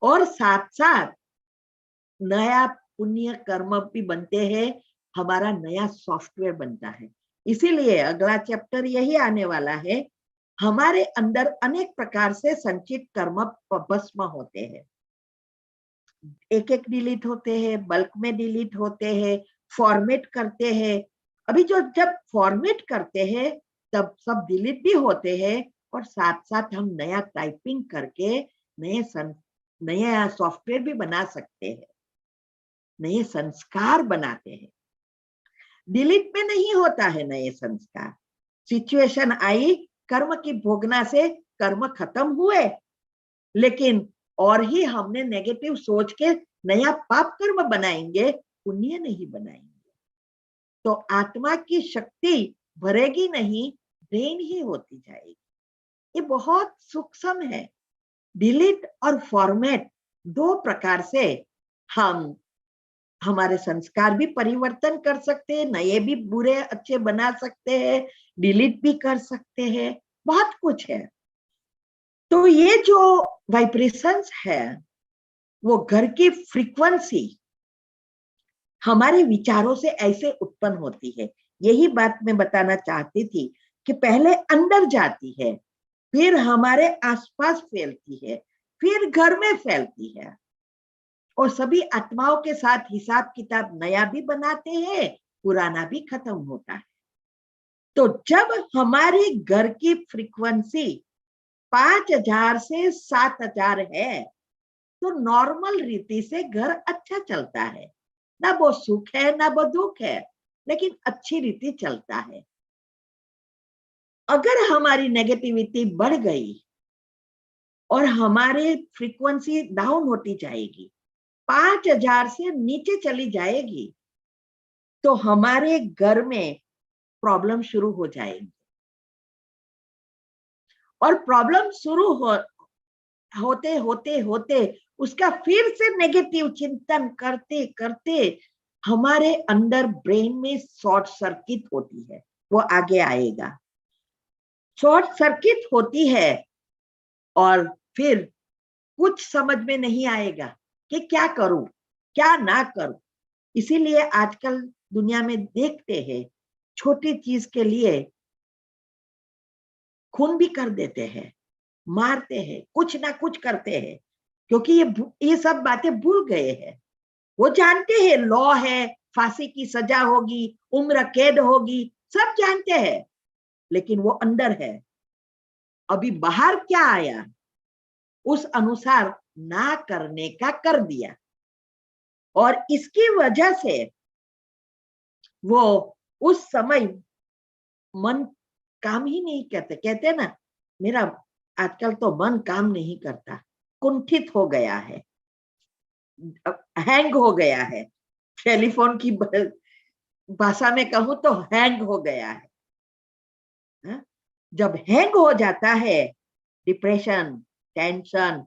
और साथ साथ नया पुण्य कर्म भी बनते हैं, हमारा नया सॉफ्टवेयर बनता है। इसीलिए अगला चैप्टर यही आने वाला है, हमारे अंदर अनेक प्रकार से संचित कर्म भस्म होते हैं। एक एक डिलीट होते हैं, बल्क में डिलीट होते हैं, फॉर्मेट करते हैं। अभी जब फॉर्मेट करते हैं तब सब डिलीट भी होते हैं और साथ साथ हम नया टाइपिंग करके नया सॉफ्टवेयर भी बना सकते हैं, नए संस्कार बनाते हैं। डिलीट में नहीं होता है नए संस्कार। सिचुएशन आई, कर्म की भोगना से कर्म खत्म हुए, लेकिन और ही हमने नेगेटिव सोच के नया पाप कर्म बनाएंगे, पुण्य नहीं बनाएंगे। तो आत्मा की शक्ति भरेगी नहीं, ड्रेन ही होती जाएगी। ये बहुत सूक्ष्म है। डिलीट और फॉर्मेट दो प्रकार से हम हमारे संस्कार भी परिवर्तन कर सकते हैं, नए भी बुरे अच्छे बना सकते हैं, डिलीट भी कर सकते हैं, बहुत कुछ है। तो ये जो वाइब्रेशंस है वो घर की फ्रीक्वेंसी हमारे विचारों से ऐसे उत्पन्न होती है। यही बात मैं बताना चाहती थी कि पहले अंदर जाती है, फिर हमारे आसपास फैलती है, फिर घर में फैलती है और सभी आत्माओं के साथ हिसाब किताब नया भी बनाते हैं, पुराना भी खत्म होता है। तो जब हमारे घर की फ्रीक्वेंसी 5000 से 7000 है तो नॉर्मल रीति से घर अच्छा चलता है, ना वो सुख है ना वो दुख है, लेकिन अच्छी रीति चलता है। अगर हमारी नेगेटिविटी बढ़ गई और हमारे फ्रीक्वेंसी डाउन होती जाएगी, 5000 से नीचे चली जाएगी, तो हमारे घर में प्रॉब्लम शुरू हो जाएगी। और प्रॉब्लम शुरू होते होते होते उसका फिर से नेगेटिव चिंतन करते करते हमारे अंदर ब्रेन में शॉर्ट सर्किट होती है। वो आगे आएगा। शॉर्ट सर्किट होती है और फिर कुछ समझ में नहीं आएगा कि क्या करूं क्या ना करूं। इसीलिए आजकल दुनिया में देखते हैं, छोटी चीज के लिए खून भी कर देते हैं, मारते हैं, कुछ ना कुछ करते हैं, क्योंकि ये सब बातें भूल गए हैं। वो जानते हैं लॉ है, फांसी की सजा होगी, उम्र कैद होगी, सब जानते हैं, लेकिन वो अंदर है। अभी बाहर क्या आया, उस अनुसार ना करने का कर दिया, और इसकी वजह से वो उस समय मन काम ही नहीं करते। कहते ना, मेरा आजकल तो मन काम नहीं करता, कुंठित हो गया है, हैंग हो गया है। टेलीफोन की भाषा में कहूं तो हैंग हो गया है। हा? जब हैंग हो जाता है, डिप्रेशन, टेंशन,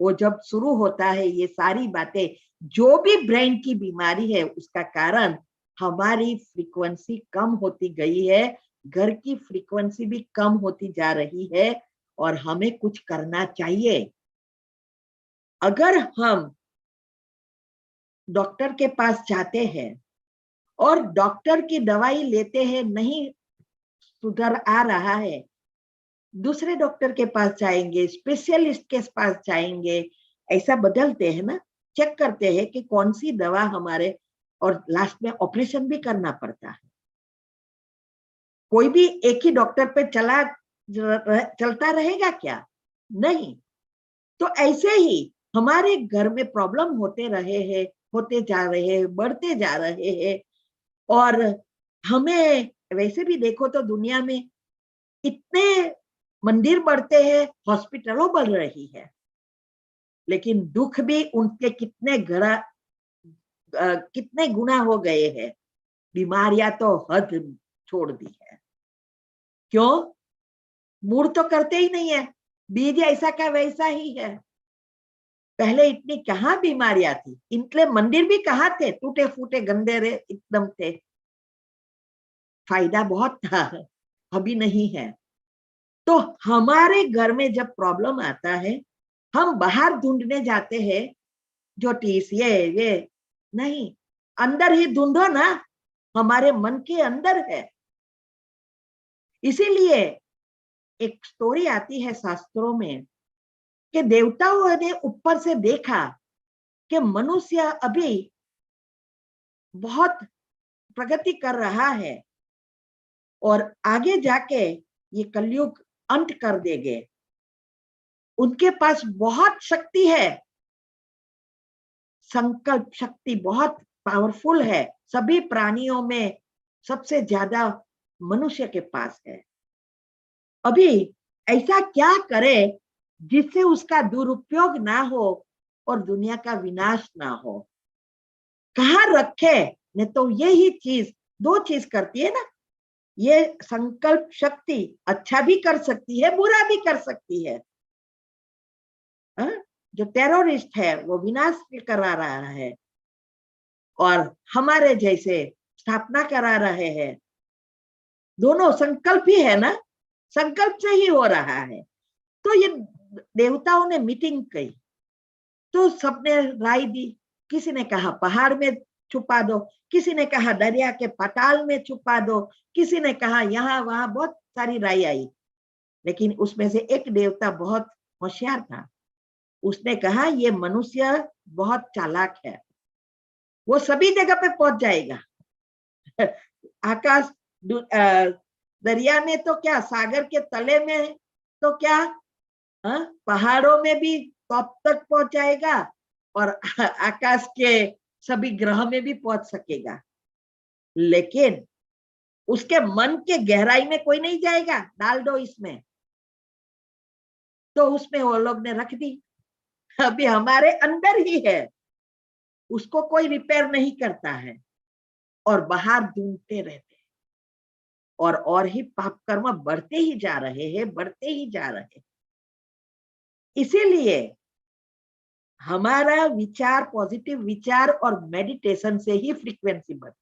वो जब शुरू होता है, ये सारी बातें, जो भी ब्रेन की बीमारी है, उसका कारण हमारी फ्रीक्वेंसी कम होती गई है, घर की फ्रीक्वेंसी भी कम होती जा रही है, और हमें कुछ करना चाहिए। अगर हम डॉक्टर के पास जाते हैं और डॉक्टर की दवाई लेते हैं, नहीं सुधर आ रहा है, दूसरे डॉक्टर के पास जाएंगे, स्पेशलिस्ट के पास जाएंगे, ऐसा बदलते हैं ना, चेक करते हैं कि कौन सी दवा हमारे, और लास्ट में ऑपरेशन भी करना पड़ता है। कोई भी एक ही डॉक्टर पे चलता रहेगा क्या? नहीं। तो ऐसे ही हमारे घर में प्रॉब्लम होते रहे हैं, होते जा रहे हैं, बढ़ते जा रहे हैं, और हमें वैसे भी देखो तो दुनिया में इतने मंदिर बढ़ते हैं, हॉस्पिटलों बढ़ रही है, लेकिन दुख भी उनके कितने गुना हो गए हैं। बीमारियां तो हद छोड़ दी है। क्यों? मूड तो करते ही नहीं है, बीज ऐसा का वैसा ही है। पहले इतनी कहाँ बीमारियां थी, इनके मंदिर भी कहाँ थे, टूटे फूटे गंदे रे एकदम थे। फायदा बहुत था, अभी नहीं है। तो हमारे घर में जब प्रॉब्लम आता है, हम बाहर ढूंढने जाते हैं, ज्योतिष ये नहीं, अंदर ही ढूंढो ना, हमारे मन के अंदर है। इसीलिए एक स्टोरी आती है शास्त्रों में कि देवताओं ने ऊपर से देखा कि मनुष्य अभी बहुत प्रगति कर रहा है, और आगे जाके ये कलयुग अंत कर देंगे। उनके पास बहुत शक्ति है, संकल्प शक्ति बहुत पावरफुल है, सभी प्राणियों में सबसे ज्यादा मनुष्य के पास है। अभी ऐसा क्या करे जिससे उसका दुरुपयोग ना हो और दुनिया का विनाश ना हो? कहाँ रखे? नहीं तो यही चीज, दो चीज करती है ना, ये संकल्प शक्ति अच्छा भी कर सकती है, बुरा भी कर सकती है। जो टेररिस्ट है वो विनाश करा रहा है, और हमारे जैसे स्थापना करा रहे हैं। दोनों संकल्प ही है ना, संकल्प से ही हो रहा है। तो ये देवताओं ने मीटिंग की, तो सबने राय दी। किसी ने कहा पहाड़ में छुपा दो, किसी ने कहा दरिया के पाताल में छुपा दो, किसी ने कहा यहाँ वहां, बहुत सारी राय आई। लेकिन उसमें से एक देवता बहुत होशियार था, उसने कहा ये मनुष्य बहुत चालाक है, वो सभी जगह पे पहुंच जाएगा। आकाश, दरिया में तो क्या, सागर के तले में तो क्या, पहाड़ों में भी टॉप तक पहुंच जाएगा, और आकाश के सभी ग्रह में भी पहुंच सकेगा। लेकिन उसके मन के गहराई में कोई नहीं जाएगा, डाल दो इसमें। तो उसमें वो लोग ने रख दी। अभी हमारे अंदर ही है, उसको कोई रिपेयर नहीं करता है, और बाहर ढूंढते रहते हैं, और ही पाप कर्म बढ़ते ही जा रहे हैं, बढ़ते ही जा रहे हैं। इसीलिए हमारा विचार, पॉजिटिव विचार और मेडिटेशन से ही फ्रीक्वेंसी बढ़ती है,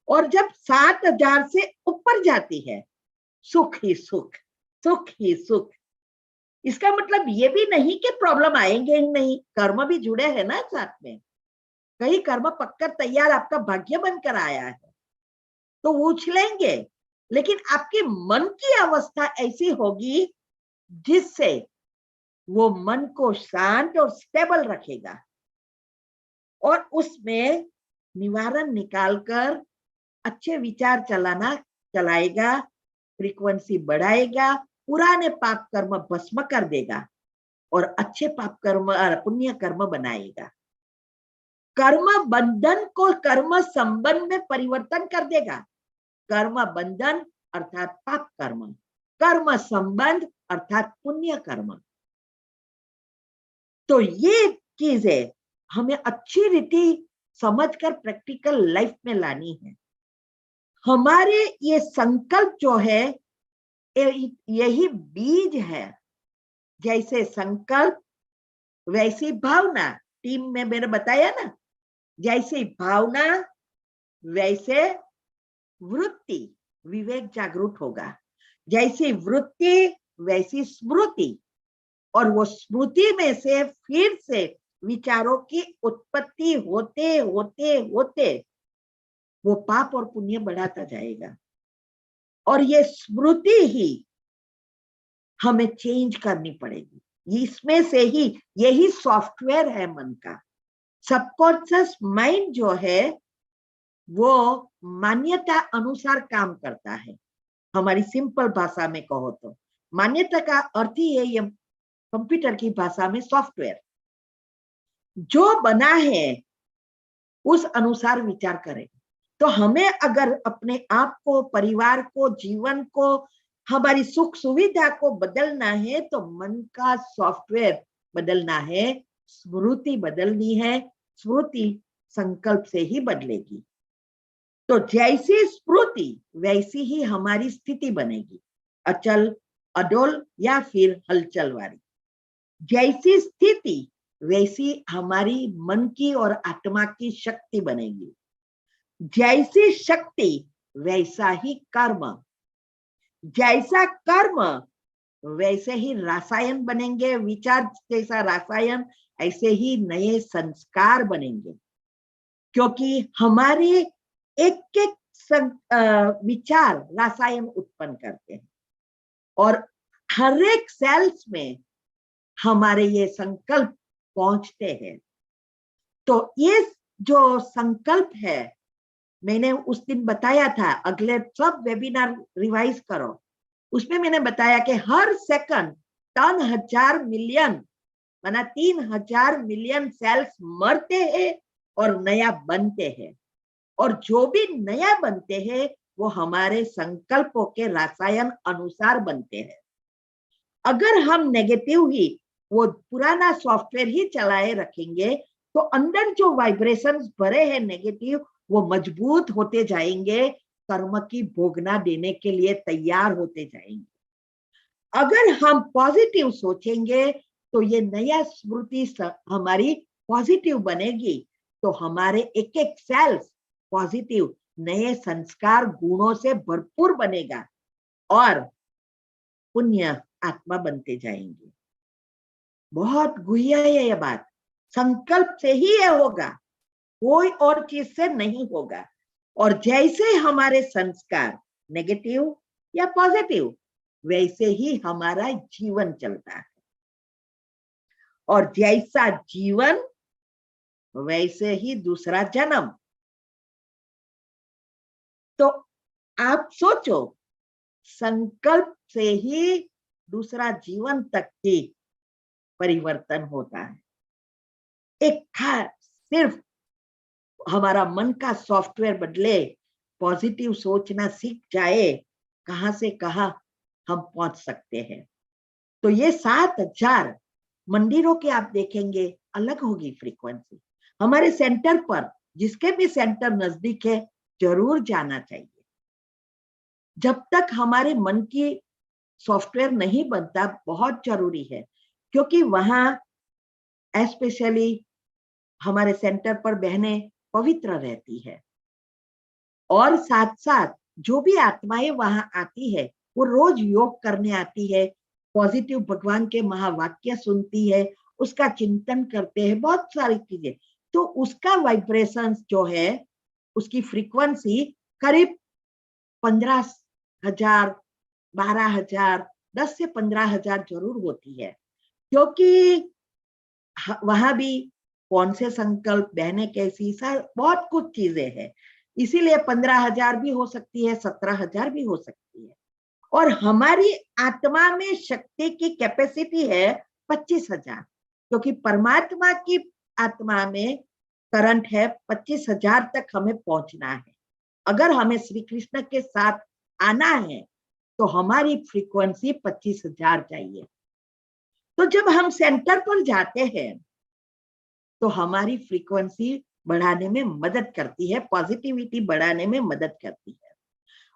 और जब 7000 से ऊपर जाती है, सुख ही सुख, सुख ही सुख। इसका मतलब ये भी नहीं कि प्रॉब्लम आएंगे ही नहीं, कर्म भी जुड़े हैं ना साथ में। कई कर्म पक्कर तैयार आपका भाग्य बनकर आया है, तो उछलेंगे, लेकिन आपके मन की अवस्था ऐसी होगी जिससे वो मन को शांत और स्टेबल रखेगा। और उसमें निवारण निकालकर अच्छे विचार चलाएगा, फ्रीक्वेंसी बढ़ाएगा, पुराने पाप कर्म भस्म कर देगा और अच्छे पाप कर्म पुण्य कर्म बनाएगा। कर्म बंधन को कर्म संबंध में परिवर्तन कर देगा। कर्म बंधन अर्थात पाप कर्म, कर्म संबंध अर्थात पुण्य कर्म। तो ये चीजें हमें अच्छी रीति समझकर प्रैक्टिकल लाइफ में लानी है। हमारे ये संकल्प जो है यही बीज है। जैसे संकल्प वैसी भावना, टीम में मैंने बताया ना, जैसी भावना वैसे वृत्ति, विवेक जागरूक होगा। जैसी वृत्ति वैसी स्मृति, और वो स्मृति में से फिर से विचारों की उत्पत्ति होते होते होते वो पाप और पुण्य बढ़ाता जाएगा। और ये स्मृति ही हमें चेंज करनी पड़ेगी। इसमें से ही, यही सॉफ्टवेयर है मन का। सबकॉन्शियस माइंड जो है वो मान्यता अनुसार काम करता है। हमारी सिंपल भाषा में कहो तो मान्यता का अर्थ ही है, ये कंप्यूटर की भाषा में सॉफ्टवेयर। जो बना है उस अनुसार विचार करें। तो हमें अगर अपने आप को, परिवार को, जीवन को, हमारी सुख सुविधा को बदलना है तो मन का सॉफ्टवेयर बदलना है, स्मृति बदलनी है। स्मृति संकल्प से ही बदलेगी। तो जैसी स्मृति वैसी ही हमारी स्थिति बनेगी, अचल, अडोल या फिर हलचल वाली। जैसी स्थिति वैसी हमारी मन की और आत्मा की शक्ति बनेगी। जैसी शक्ति वैसा ही कर्म, जैसा कर्म वैसे ही रसायन बनेंगे। विचार जैसा रसायन ऐसे ही नए संस्कार बनेंगे। क्योंकि हमारे एक एक विचार रसायन उत्पन्न करते हैं और हर एक सेल्स में हमारे ये संकल्प पहुंचते हैं। तो ये जो संकल्प है, मैंने उस दिन बताया था, अगले सब वेबिनार रिवाइज करो, उसमें मैंने बताया कि हर सेकंड 3,000 मिलियन माना 3,000 मिलियन सेल्स मरते हैं और नया बनते हैं। और जो भी नया बनते हैं वो हमारे संकल्पों के रसायन अनुसार बनते हैं। अगर हम नेगेटिव ही वो पुराना सॉफ्टवेयर ही चलाए रखेंगे तो अंदर जो वाइब्रेशंस भरे हैं नेगेटिव, वो मजबूत होते जाएंगे, कर्म की भोगना देने के लिए तैयार होते जाएंगे। अगर हम पॉजिटिव सोचेंगे तो ये नया स्मृति हमारी पॉजिटिव बनेगी, तो हमारे एक एक सेल्स पॉजिटिव नए संस्कार गुणों से भरपूर बनेगा और पुण्य आत्मा बनते जाएंगे। बहुत गुह्य है ये बात। संकल्प से ही ये होगा, कोई और चीज से नहीं होगा। और जैसे हमारे संस्कार नेगेटिव या पॉजिटिव, वैसे ही हमारा जीवन चलता है। और जैसा जीवन वैसे ही दूसरा जन्म। तो आप सोचो, संकल्प से ही दूसरा जीवन तक ही परिवर्तन होता है। एक खास सिर्फ हमारा मन का सॉफ्टवेयर बदले, पॉजिटिव सोचना सीख जाए, कहां से कहां हम पहुंच सकते हैं। तो ये 7,000 मंदिरों के आप देखेंगे अलग होगी फ्रीक्वेंसी। हमारे सेंटर पर, जिसके भी सेंटर नजदीक है, जरूर जाना चाहिए। जब तक हमारे मन की सॉफ्टवेयर नहीं बनता, बहुत जरूरी है। क्योंकि वहां स्पेशली हमारे सेंटर पर बहनें पवित्र रहती है और साथ साथ जो भी आत्माएं वहां आती है वो रोज योग करने आती है, पॉजिटिव भगवान के महावाक्य सुनती है, उसका चिंतन करते हैं, बहुत सारी चीजें। तो उसका वाइब्रेशन जो है, उसकी फ्रीक्वेंसी करीब 15,000, 12,000, 10 से 15,000 जरूर होती है। क्योंकि वहां भी कौन से संकल्प, बहने कैसी, बहुत कुछ चीजें हैं। इसीलिए 15,000 भी हो सकती है, 17,000 भी हो सकती है। और हमारी आत्मा में शक्ति की कैपेसिटी है 25,000, क्योंकि परमात्मा की आत्मा में करंट है 25,000 तक हमें पहुंचना है। अगर हमें श्री कृष्ण के साथ आना है तो हमारी फ्रीक्वेंसी 25,000 चाहिए। तो जब हम सेंटर पर जाते हैं तो हमारी फ्रीक्वेंसी बढ़ाने में मदद करती है, पॉजिटिविटी बढ़ाने में मदद करती है।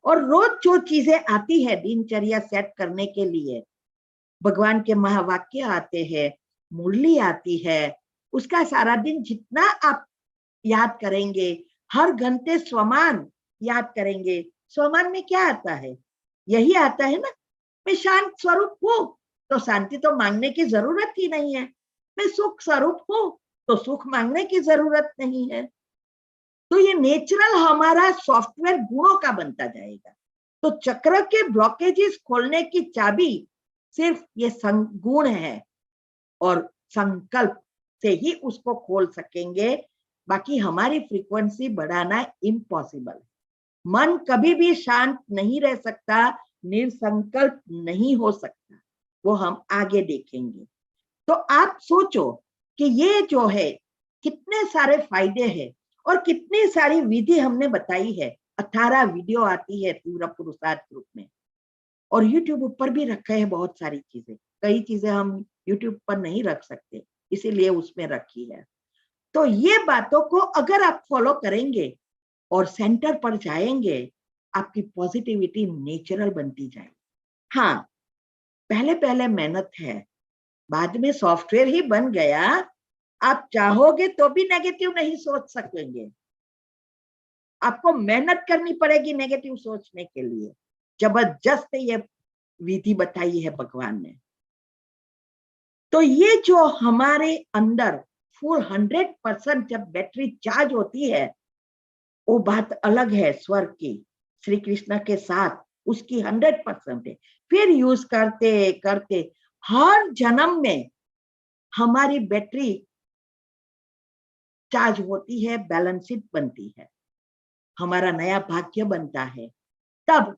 और रोज जो चीजें आती है दिनचर्या सेट करने के लिए, भगवान के महावाक्य आते हैं, मुरली आती है, उसका सारा दिन जितना आप याद करेंगे, हर घंटे स्वमान याद करेंगे। स्वमान में क्या आता है? यही आता है ना, मैं शांत स्वरूप हूं तो शांति तो मांगने की जरूरत ही नहीं है, मैं सुख स्वरूप हूं तो सुख मांगने की जरूरत नहीं है। तो ये नेचुरल हमारा सॉफ्टवेयर गुणों का बनता जाएगा। तो चक्र के ब्लॉकेजेस खोलने की चाबी सिर्फ ये गुण है, और संकल्प से ही उसको खोल सकेंगे। बाकी हमारी फ्रीक्वेंसी बढ़ाना इम्पॉसिबल है। मन कभी भी शांत नहीं रह सकता, निर्संकल्प नहीं हो सकता, वो हम आगे देखेंगे। तो आप सोचो कि ये जो है कितने सारे फायदे हैं और कितनी सारी विधि हमने बताई है। 18 वीडियो आती है तीव्र पुरुषार्थ ग्रुप में, और यूट्यूब पर भी रखे हैं बहुत सारी चीजें। कई चीजें हम यूट्यूब पर नहीं रख सकते, इसीलिए उसमें रखी है। तो ये बातों को अगर आप फॉलो करेंगे और सेंटर पर जाएंगे, आपकी पॉजिटिविटी नेचुरल बनती जाएगी। हाँ, पहले पहले मेहनत है, बाद में सॉफ्टवेयर ही बन गया। आप चाहोगे तो भी नेगेटिव नहीं सोच सकेंगे, आपको मेहनत करनी पड़ेगी नेगेटिव सोचने के लिए। जबरदस्त ये विधि बताई है भगवान ने। तो ये जो हमारे अंदर फुल 100% जब बैटरी चार्ज होती है, वो बात अलग है स्वर्ग की, श्री कृष्ण के साथ उसकी 100% है। फिर यूज करते करते हर जन्म में हमारी बैटरी चार्ज होती है, बैलेंसिड बनती है, हमारा नया भाग्य बनता है। तब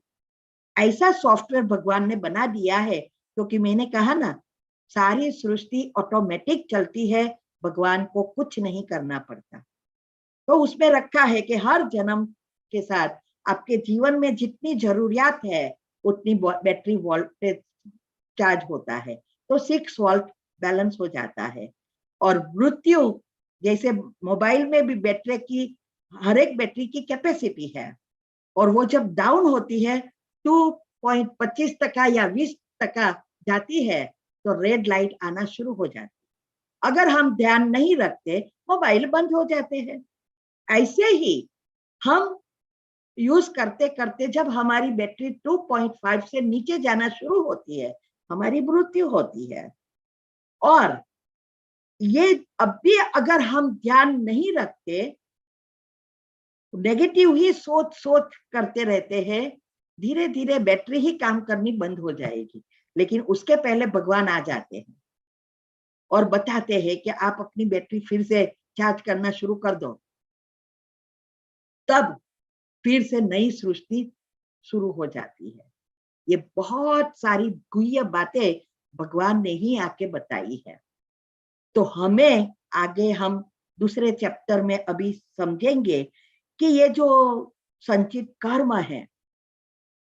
ऐसा सॉफ्टवेयर भगवान ने बना दिया है, क्योंकि मैंने कहा ना, सारी सृष्टि ऑटोमेटिक चलती है, भगवान को कुछ नहीं करना पड़ता। तो उसमें रखा है कि हर जन्म के साथ आपके जीवन में जितनी जरूरियात है उतनी बैटरी वोल्टेज चार्ज होता है, तो 6 वोल्ट बैलेंस हो जाता है। और मृत्यु, जैसे मोबाइल में भी बैटरी की, हर एक बैटरी की कैपेसिटी है, और वो जब डाउन होती है 2.25% या 20% जाती है तो रेड लाइट आना शुरू हो जाती है। अगर हम ध्यान नहीं रखते, मोबाइल बंद हो जाते हैं। ऐसे ही हम यूज करते करते जब हमारी बैटरी 2.5 से नीचे जाना शुरू होती है, हमारी मृत्यु होती है। और ये अब भी अगर हम ध्यान नहीं रखते, नेगेटिव ही सोच सोच करते रहते हैं, धीरे धीरे बैटरी ही काम करनी बंद हो जाएगी। लेकिन उसके पहले भगवान आ जाते हैं और बताते हैं कि आप अपनी बैटरी फिर से चार्ज करना शुरू कर दो, तब फिर से नई सृष्टि शुरू हो जाती है। ये बहुत सारी गुह्य बातें भगवान ने ही आके बताई है। तो हमें आगे हम दूसरे चैप्टर में अभी समझेंगे कि ये जो संचित कर्म है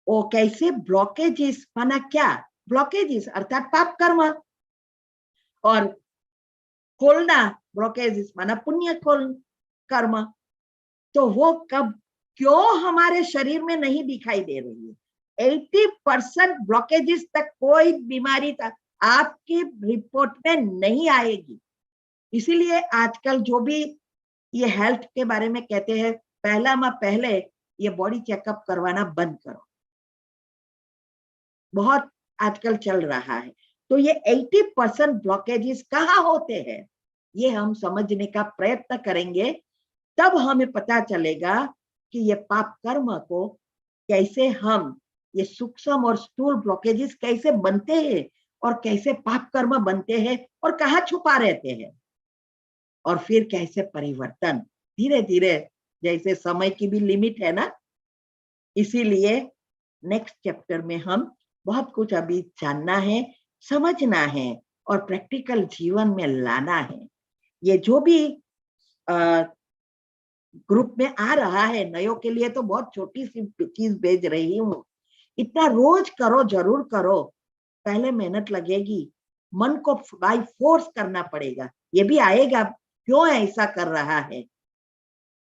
वो कैसे ब्लॉकेजेस, माना क्या ब्लॉकेजेस अर्थात पाप कर्म, और खोलना ब्लॉकेजेस माना पुण्य कर्म। तो वो कब क्यों हमारे शरीर में नहीं दिखाई दे रही है? 80% ब्लॉकेजेस तक कोई बीमारी तक आपकी रिपोर्ट में नहीं आएगी। इसीलिए आजकल जो भी ये हेल्थ के बारे में कहते हैं, पहले ये बॉडी चेकअप करवाना बंद करो, बहुत आजकल चल रहा है। तो ये 80% ब्लॉकेजेस कहाँ होते हैं, ये हम समझने का प्रयत्न करेंगे, तब हमें पता चलेगा कि ये पाप कर्म को कैसे हम, ये सूक्ष्म और स्थूल ब्लॉकेजेस कैसे बनते हैं और कैसे पाप कर्म बनते हैं और कहाँ छुपा रहते हैं। और फिर कैसे परिवर्तन धीरे धीरे, जैसे समय की भी लिमिट है ना, इसीलिए नेक्स्ट चैप्टर में हम बहुत कुछ अभी जानना है, समझना है और प्रैक्टिकल जीवन में लाना है। ये जो भी ग्रुप में आ रहा है नयों के लिए तो बहुत छोटी सी चीज भेज रही हूँ, इतना रोज करो, जरूर करो। पहले मेहनत लगेगी, मन को बाय फोर्स करना पड़ेगा, ये भी आएगा क्यों ऐसा कर रहा है,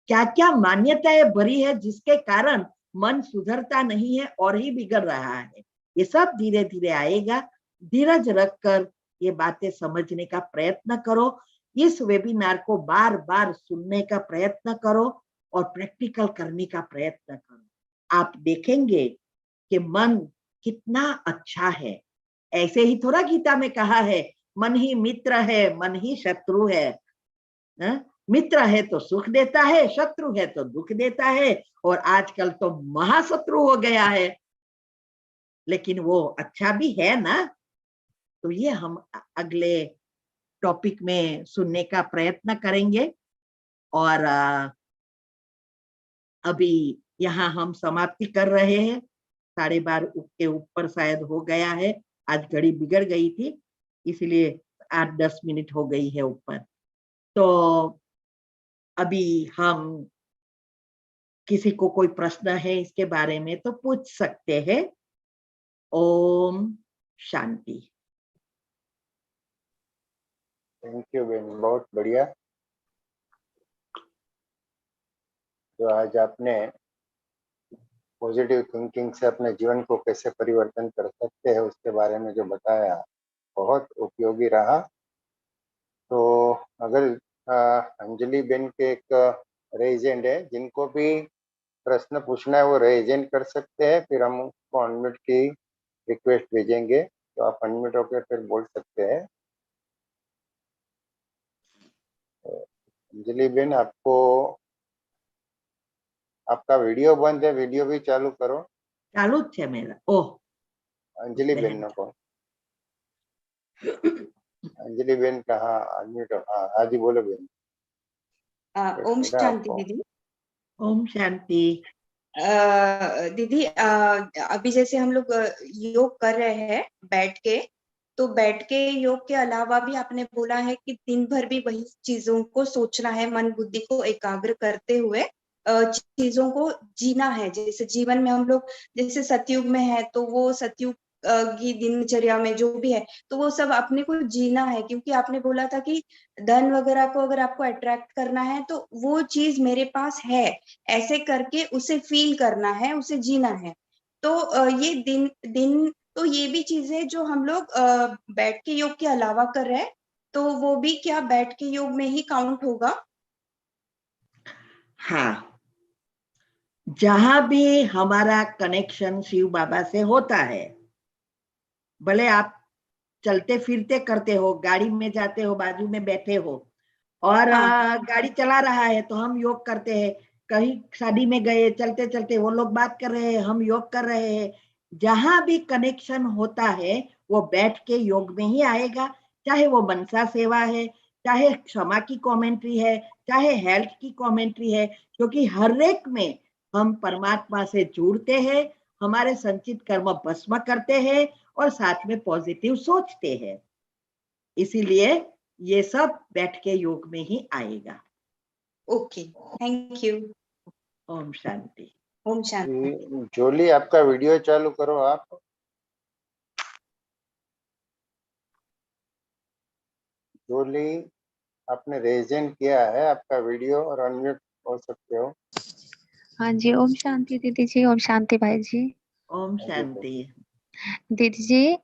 क्या क्या मान्यताएं भरी है जिसके कारण मन सुधरता नहीं है और ही बिगड़ रहा है। ये सब धीरे धीरे आएगा। धीरज रखकर ये बातें समझने का प्रयत्न करो, इस वेबिनार को बार बार सुनने का प्रयत्न करो और प्रैक्टिकल करने का प्रयत्न करो। आप देखेंगे कि मन कितना अच्छा है। ऐसे ही थोड़ा गीता में कहा है, मन ही मित्र है, मन ही शत्रु है। मित्र है तो सुख देता है, शत्रु है तो दुख देता है, और आजकल तो महाशत्रु हो गया है, लेकिन वो अच्छा भी है ना। तो ये हम अगले टॉपिक में सुनने का प्रयत्न करेंगे। और अभी यहाँ हम समाप्ति कर रहे हैं, 12:30 के ऊपर शायद हो गया है, आज घड़ी बिगड़ गई थी इसलिए 8-10 मिनट हो गई है ऊपर। तो अभी हम किसी को कोई प्रश्न है इसके बारे में तो पूछ सकते हैं। ओम शांति। थैंक यू बेन, बहुत बढ़िया। जो आज आपने पॉजिटिव थिंकिंग से अपने जीवन को कैसे परिवर्तन कर सकते हैं उसके बारे में जो बताया, बहुत उपयोगी रहा। तो अगर अंजलि बेन के एक रेज हैंड है, जिनको भी प्रश्न पूछना है वो रेज हैंड कर सकते हैं, फिर हम उसको अनम्यूट की रिक्वेस्ट भेजेंगे, तो आप अनम्यूट होकर फिर बोल सकते हैं। अंजलि बेन, आपको आपका वीडियो बंद है, वीडियो भी चालू करो। चालू है मेरा। ओह, अंजलि बेन को, अंजलि बेन कहाँ अनम्यूट हो? हाँ, हाँ जी, बोलो बेन। ओम शांति दीदी। ओम शांति। दीदी, अभी जैसे हम लोग योग कर रहे हैं बैठ के, तो बैठ के योग के अलावा भी आपने बोला है कि दिन भर भी वही चीजों को सोचना है, मन बुद्धि को एकाग्र करते हुए चीजों को जीना है। जैसे जीवन में हम लोग जैसे सतयुग में है तो वो सतयुग की दिनचर्या में जो भी है तो वो सब अपने को जीना है, क्योंकि आपने बोला था कि धन वगैरह को अगर आपको अट्रैक्ट करना है तो वो चीज मेरे पास है, ऐसे करके उसे फील करना है, उसे जीना है। तो ये दिन दिन तो ये भी चीजें जो हम लोग बैठ के योग के अलावा कर रहे हैं, तो वो भी क्या बैठ के योग में ही काउंट होगा? हाँ, जहां भी हमारा कनेक्शन शिव बाबा से होता है, भले आप चलते फिरते करते हो, गाड़ी में जाते हो, बाजू में बैठे हो और गाड़ी चला रहा है तो हम योग करते हैं, कहीं शादी में गए चलते चलते वो लोग बात कर रहे हैं, हम योग कर रहे हैं। जहां भी कनेक्शन होता है वो बैठ के योग में ही आएगा, चाहे वो मनसा सेवा है, चाहे क्षमा की कमेंट्री है, चाहे हेल्थ की कमेंट्री है, क्योंकि हर एक में हम परमात्मा से जुड़ते हैं, हमारे संचित कर्म भस्म करते हैं और साथ में पॉजिटिव सोचते हैं। इसीलिए ये सब बैठ के योग में ही आएगा। Okay, thank you. ओम शांति। ओम शांति। जोली, आपका वीडियो चालू करो आप। जोली, आपने रेजेंट किया है, आपका वीडियो और अनम्यूट हो सकते हो। हाँ जी, ओम शांति दीदी जी, ओम शांति भाई जी। ओम शांति। दीदी जी,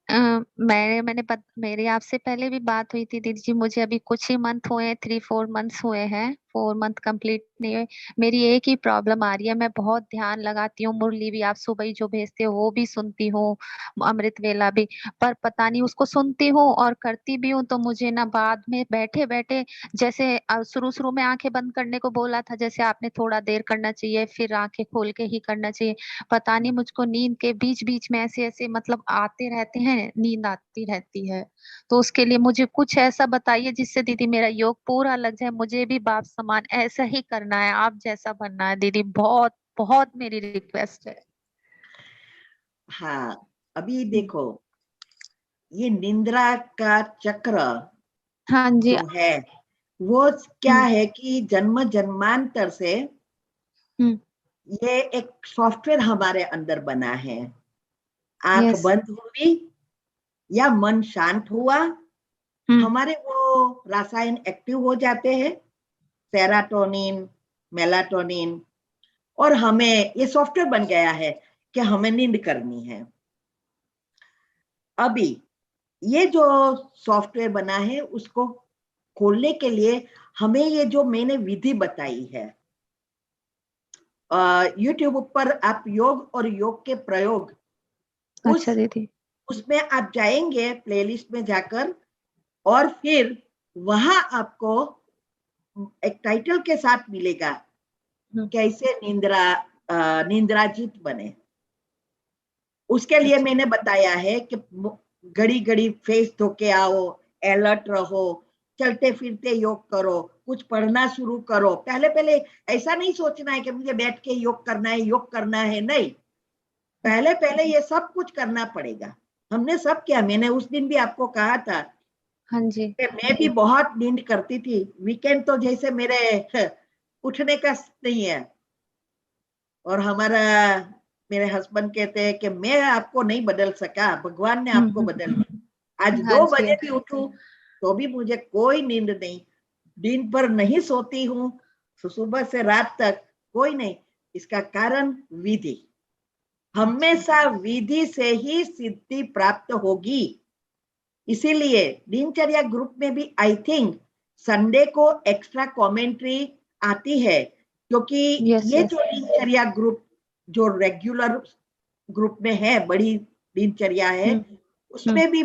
मेरी आपसे पहले भी बात हुई थी दीदी जी, मुझे अभी कुछ ही मंथ हुए, 3-4 मंथ्स हुए हैं 4 मंथ कंप्लीट नहीं हुए। मेरी एक ही प्रॉब्लम आ रही है, मैं बहुत ध्यान लगाती हूँ, मुरली भी आप सुबह ही जो भेजते हो वो भी सुनती हूँ, अमृत वेला भी, पर पता नहीं उसको सुनती हूँ और करती भी हूँ तो मुझे ना बाद में बैठे बैठे, जैसे शुरू शुरू में आंखें बंद करने को बोला था, जैसे आपने थोड़ा देर करना चाहिए फिर आंखें खोल के ही करना चाहिए, पता नहीं मुझको नींद के बीच बीच में ऐसे ऐसे मतलब आते रहते हैं, नींद आती रहती है। तो उसके लिए मुझे कुछ ऐसा बताइए जिससे दीदी मेरा योग पूरा लग जाए, मुझे भी बाप समान ऐसा ही करना है, आप जैसा बनना है दीदी, बहुत बहुत मेरी रिक्वेस्ट है। हाँ, अभी देखो, ये निंद्रा का चक्र हाँ जी। जो है वो क्या है कि जन्म जन्मांतर से हम्म। ये एक सॉफ्टवेयर हमारे अंदर बना है। आंख यस। बंद हुई या मन शांत हुआ, हमारे वो रसायन एक्टिव हो जाते हैं, सेरोटोनिन, मेलाटोनिन, और हमें ये सॉफ्टवेयर बन गया है कि हमें नींद करनी है। अभी ये जो सॉफ्टवेयर बना है उसको खोलने के लिए हमें ये जो मैंने विधि बताई है, यूट्यूब पर आप योग और योग के प्रयोग, अच्छा दीदी। उसमें आप जाएंगे प्लेलिस्ट में जाकर, और फिर वहां आपको एक टाइटल के साथ मिलेगा, कैसे निंद्राजीत बने। उसके लिए अच्छा। मैंने बताया है कि घड़ी घड़ी फेस धो के आओ, अलर्ट रहो, चलते फिरते योग करो, कुछ पढ़ना शुरू करो। पहले पहले ऐसा नहीं सोचना है कि मुझे बैठ के योग करना है, नहीं, पहले पहले ये सब कुछ करना पड़ेगा। हमने सब किया, मैंने उस दिन भी आपको कहा था हाँ जी। कि मैं भी बहुत नींद करती थी, वीकेंड तो जैसे मेरे उठने का नहीं है। और मेरे हस्बैंड कहते हैं कि मैं आपको नहीं बदल सका, भगवान ने आपको बदल दिया। आज हाँ 2 जी। बजे भी उठूं तो भी मुझे कोई नींद नहीं, दिन भर नहीं सोती हूँ, सुबह से रात तक कोई नहीं। इसका कारण विधि, हमेशा विधि से ही सिद्धि प्राप्त होगी। इसीलिए दिनचर्या ग्रुप में भी आई थिंक संडे को एक्स्ट्रा कमेंट्री आती है, क्योंकि यस ये यस। जो दिनचर्या ग्रुप जो रेगुलर ग्रुप में है, बड़ी दिनचर्या है, उसमें भी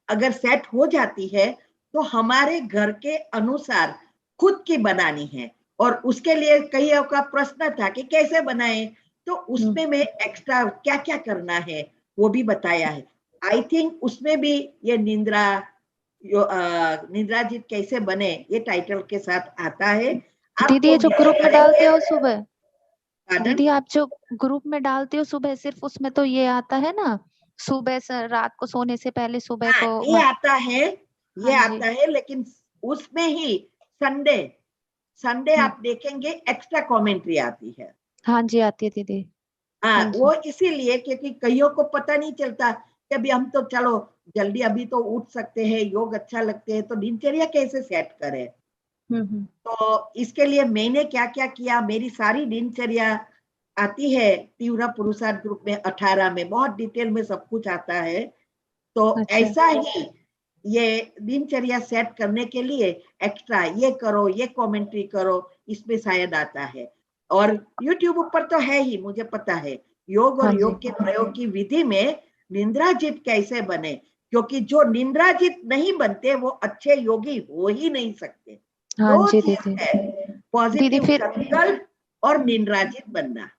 अगर सेट हो जाती है तो हमारे घर के अनुसार खुद की बनानी है। और उसके लिए कईयों का प्रश्न था कि कैसे बनाएं, तो उसमें मैं एक्स्ट्रा क्या क्या करना है वो भी बताया है। आई थिंक उसमें भी ये निद्राजीत कैसे बने ये टाइटल के साथ आता है। दीदी ये आपको जो ग्रुप में डालते हो सुबह, Pardon? दीदी आप जो ग्रुप में डालते हो सुबह, सिर्फ उसमें तो ये आता है ना, सुबह से रात को सोने से पहले सुबह हाँ, को ये आता है, हाँ ये जी। आता है, लेकिन उसमें ही संडे संडे आप देखेंगे एक्स्ट्रा कमेंट्री आती है। हाँ जी आती है दीदी। हाँ, हाँ जी। वो इसीलिए क्योंकि कईयों को पता नहीं चलता कि अभी हम तो चलो जल्दी अभी तो उठ सकते हैं, योग अच्छा लगते हैं, तो दिनचर्या कैसे सेट करें। तो इसके लिए मैंने क्या क्या किया, मेरी सारी दिनचर्या आती है तीव्र पुरुषार्थ ग्रुप में 18 में, बहुत डिटेल में सब कुछ आता है। तो अच्छा। ऐसा ही ये दिनचर्या सेट करने के लिए एक्स्ट्रा ये करो, ये कमेंट्री करो, इसमें शायद आता है। और YouTube ऊपर तो है ही, मुझे पता है, योग हाँ और जी। योग के प्रयोग की विधि में निंद्राजीत कैसे बने, क्योंकि जो निंद्राजीत नहीं बनते वो अच्छे योगी हो ही नहीं सकते। हाँ 2 जी चीज दीदी। है, दीदी पॉजिटिव फिर संकल्प और निंद्राजीत बनना।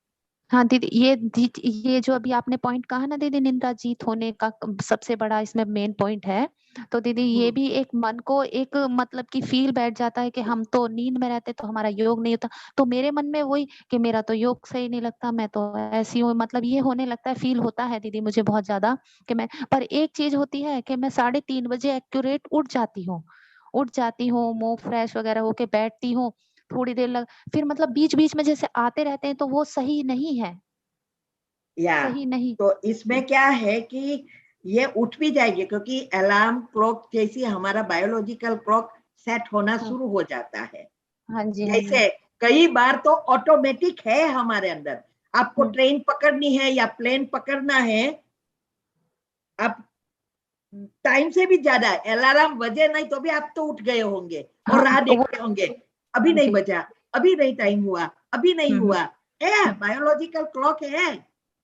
हाँ दीदी, ये जो अभी आपने पॉइंट कहा ना दीदी, निंदा जीत होने का सबसे बड़ा इसमें मेन पॉइंट है, तो दीदी ये भी एक मन को एक मतलब कि फील बैठ जाता है कि हम तो नींद में रहते तो हमारा योग नहीं होता, तो मेरे मन में वही कि मेरा तो योग सही नहीं लगता, मैं तो ऐसी हूँ, मतलब ये होने लगता है, फील होता है दीदी मुझे बहुत ज्यादा कि मैं, पर एक चीज होती है कि मैं 3:30 बजे एक्यूरेट उठ जाती हूँ, मुंह फ्रेश वगैरह होके बैठती हूँ, थोड़ी देर लग, फिर मतलब बीच बीच में जैसे आते रहते हैं तो वो सही नहीं है, या सही नहीं। तो इसमें क्या है कि ये उठ भी जाएगी, क्योंकि अलार्म क्लॉक जैसी हमारा बायोलॉजिकल क्लॉक सेट होना हाँ शुरू हो जाता है। हाँ जी। हाँ जी। जैसे कई बार तो ऑटोमेटिक है हमारे अंदर, आपको हम्म। ट्रेन पकड़नी है या प्लेन पकड़ना है, आप टाइम से भी ज्यादा अलार्म बजे नहीं तो भी आप तो उठ गए होंगे और हाँ राह वो देखते होंगे, अभी नहीं जी। बजा, अभी नहीं टाइम हुआ, अभी नहीं हुआ, है बायोलॉजिकल क्लॉक है,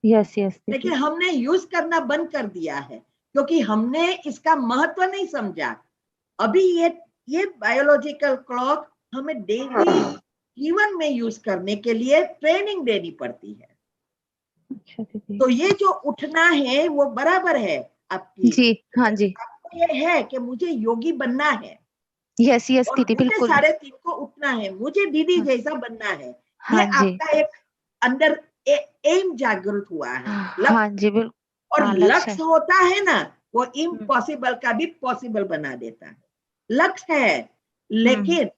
यस यस दीदी। लेकिन हमने यूज करना बंद कर दिया है क्योंकि हमने इसका महत्व नहीं समझा। अभी ये बायोलॉजिकल क्लॉक हमें डेली जीवन में यूज करने के लिए ट्रेनिंग देनी पड़ती है। अच्छा दीदी। तो ये जो उठना है वो बराबर है आपकी। जी हाँ जी। आपको ये है कि मुझे योगी बनना है यस यस और दीदी मुझे बिल्कुल। 3:30 को उठना है, मुझे दीदी हाँ, जैसा बनना है। ये हाँ जी। आपका एक अंदर एम जागृत हुआ है, हाँ जी बिल्कुल। और हाँ लक्ष्य लक्ष्य होता है ना, वो हम्म, इम्पॉसिबल का भी पॉसिबल बना देता है। लक्ष्य है, हम्म, लेकिन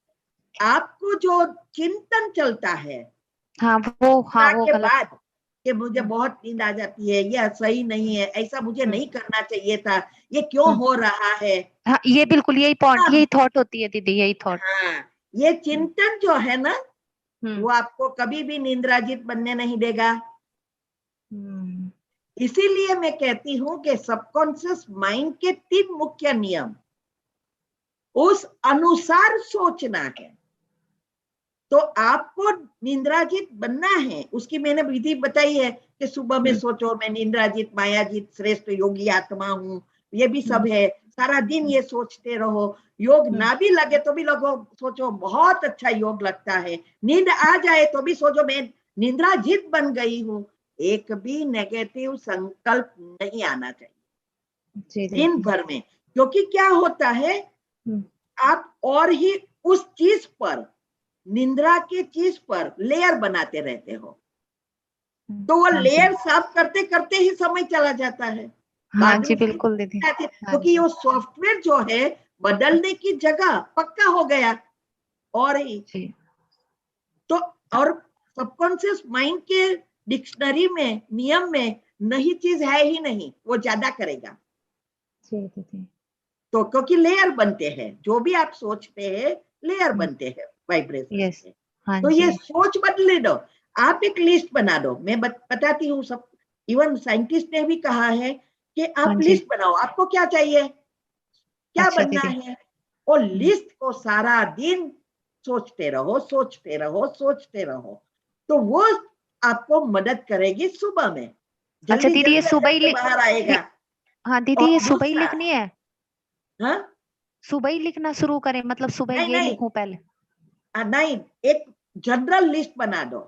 आपको जो चिंतन चलता है हाँ वो के गलत। बाद कि मुझे बहुत नींद आ जाती है, यह सही नहीं है, ऐसा मुझे नहीं करना चाहिए था, ये क्यों हो रहा है। हाँ ये बिल्कुल यही पॉइंट, यही थॉट होती है दीदी, यही थॉट। हाँ, ये चिंतन जो है ना, हम्म वो आपको कभी भी निंद्राजित बनने नहीं देगा। हम्म, इसीलिए मैं कहती हूँ कि सबकॉन्शियस माइंड के 3 मुख्य नियम, उस अनुसार सोचना है। तो आपको निंद्राजित बनना है, उसकी मैंने विधि बताई है कि सुबह में सोचो मैं निंद्राजित मायाजित श्रेष्ठ योगी आत्मा हूँ, ये भी सब है। सारा दिन ये सोचते रहो, योग ना भी लगे तो भी लगो सोचो बहुत अच्छा योग लगता है। नींद आ जाए तो भी सोचो मैं निंद्राजित बन गई हूँ। एक भी नेगेटिव संकल्प नहीं आना चाहिए दिन भर में, क्योंकि क्या होता है आप और ही उस चीज पर, निंद्रा के चीज पर लेयर बनाते रहते हो, तो वो हाँ जी। लेयर साफ करते करते ही समय चला जाता है। हाँ बाद जी में बिल्कुल दीदी। हाँ क्योंकि जी वो सॉफ्टवेयर जो है बदलने की जगह पक्का हो गया। और ही जी तो, और सबकॉन्शियस माइंड के डिक्शनरी में, नियम में नई चीज है ही नहीं, वो ज्यादा करेगा। जी दीदी। तो क्योंकि लेयर बनते हैं, जो भी आप सोचते हैं लेयर बनते हैं वाइब्रेशन यस के। हाँ तो जी। ये सोच बदले दो, आप एक लिस्ट बना दो। मैं बताती हूँ सब, इवन साइंटिस्ट ने भी कहा है कि हाँ आप जी। लिस्ट बनाओ, आपको क्या चाहिए, क्या अच्छा बनना दीदी। है, और लिस्ट को सारा दिन सोचते रहो सोचते रहो सोचते रहो, तो वो आपको मदद करेगी सुबह में, अच्छा जल्दी दीदी ये जल्दी सुबह अंदर ही से बाहर आएगा। हाँ दीदी ये और सुबह ही दूसरा, लिखनी है, हाँ सुबह ही लिखना शुरू करें, मतलब सुबह नहीं ये नहीं, लिखूं पहले। नहीं, एक जनरल लिस्ट बना दो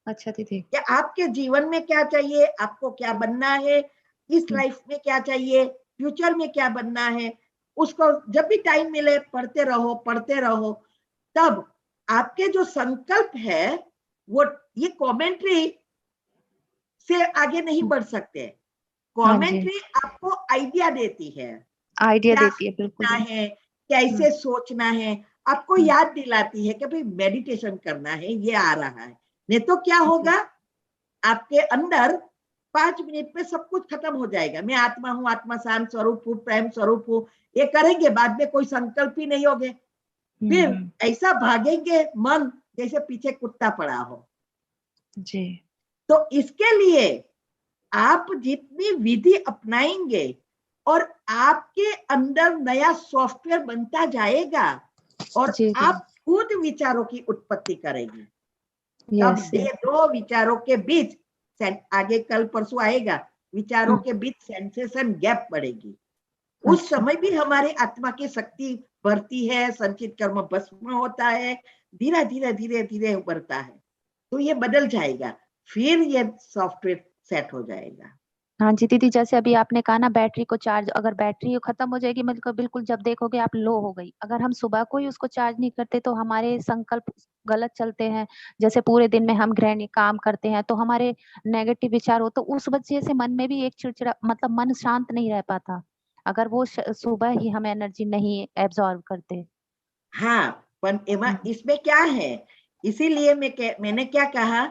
अच्छा दीदी। कि आपके जीवन में क्या चाहिए, आपको क्या बनना है, इस लाइफ में क्या चाहिए, फ्यूचर में क्या बनना है। उसको जब भी टाइम मिले पढ़ते रहो पढ़ते रहो। तब आपके जो संकल्प है वो, ये कमेंट्री से आगे नहीं बढ़ सकते। हाँ जी कमेंट्री आपको आइडिया देती है, आइडिया क्या देती है बिल्कुल सोचना दीदी। है, कैसे सोचना है, आपको याद दिलाती है कि भाई मेडिटेशन करना है, ये आ रहा है। नहीं तो क्या होगा, आपके अंदर 5 मिनट में सब कुछ खत्म हो जाएगा। मैं आत्मा हूँ, आत्मा शांत स्वरूप हूँ, प्रेम स्वरूप हूँ, ये करेंगे, बाद में कोई संकल्प ही नहीं होगे। फिर ऐसा भागेंगे मन जैसे पीछे कुत्ता पड़ा हो। जी तो इसके लिए आप जितनी विधि अपनाएंगे और आपके अंदर नया सॉफ्टवेयर बनता जाएगा और जी जी आप खुद विचारों की उत्पत्ति करेंगी। तब यस ये 2 विचारों के बीच, आगे कल परसों आएगा, विचारों के बीच सेंसेशन गैप बढ़ेगी। उस अच्छा समय भी हमारे आत्मा की शक्ति बढ़ती है, संचित कर्म भस्म होता है, धीरे धीरे धीरे धीरे बढ़ता है। तो ये बदल जाएगा, फिर ये सॉफ्टवेयर सेट हो जाएगा। हाँ जी दीदी, जैसे अभी आपने कहा ना बैटरी को चार्ज, अगर बैटरी खत्म हो जाएगी मतलब बिल्कुल जब देखोगे आप लो हो गई, अगर हम सुबह को ही उसको चार्ज नहीं करते तो हमारे संकल्प गलत चलते हैं। जैसे पूरे दिन में हम गृहिणी काम करते हैं तो हमारे नेगेटिव विचार हो, तो उस वजह से मन में भी एक चिड़चिड़ा, मतलब मन शांत नहीं रह पाता अगर वो सुबह ही हम एनर्जी नहीं एब्जॉर्ब करते। हाँ, पर इसमें क्या है, इसीलिए मैंने क्या कहा,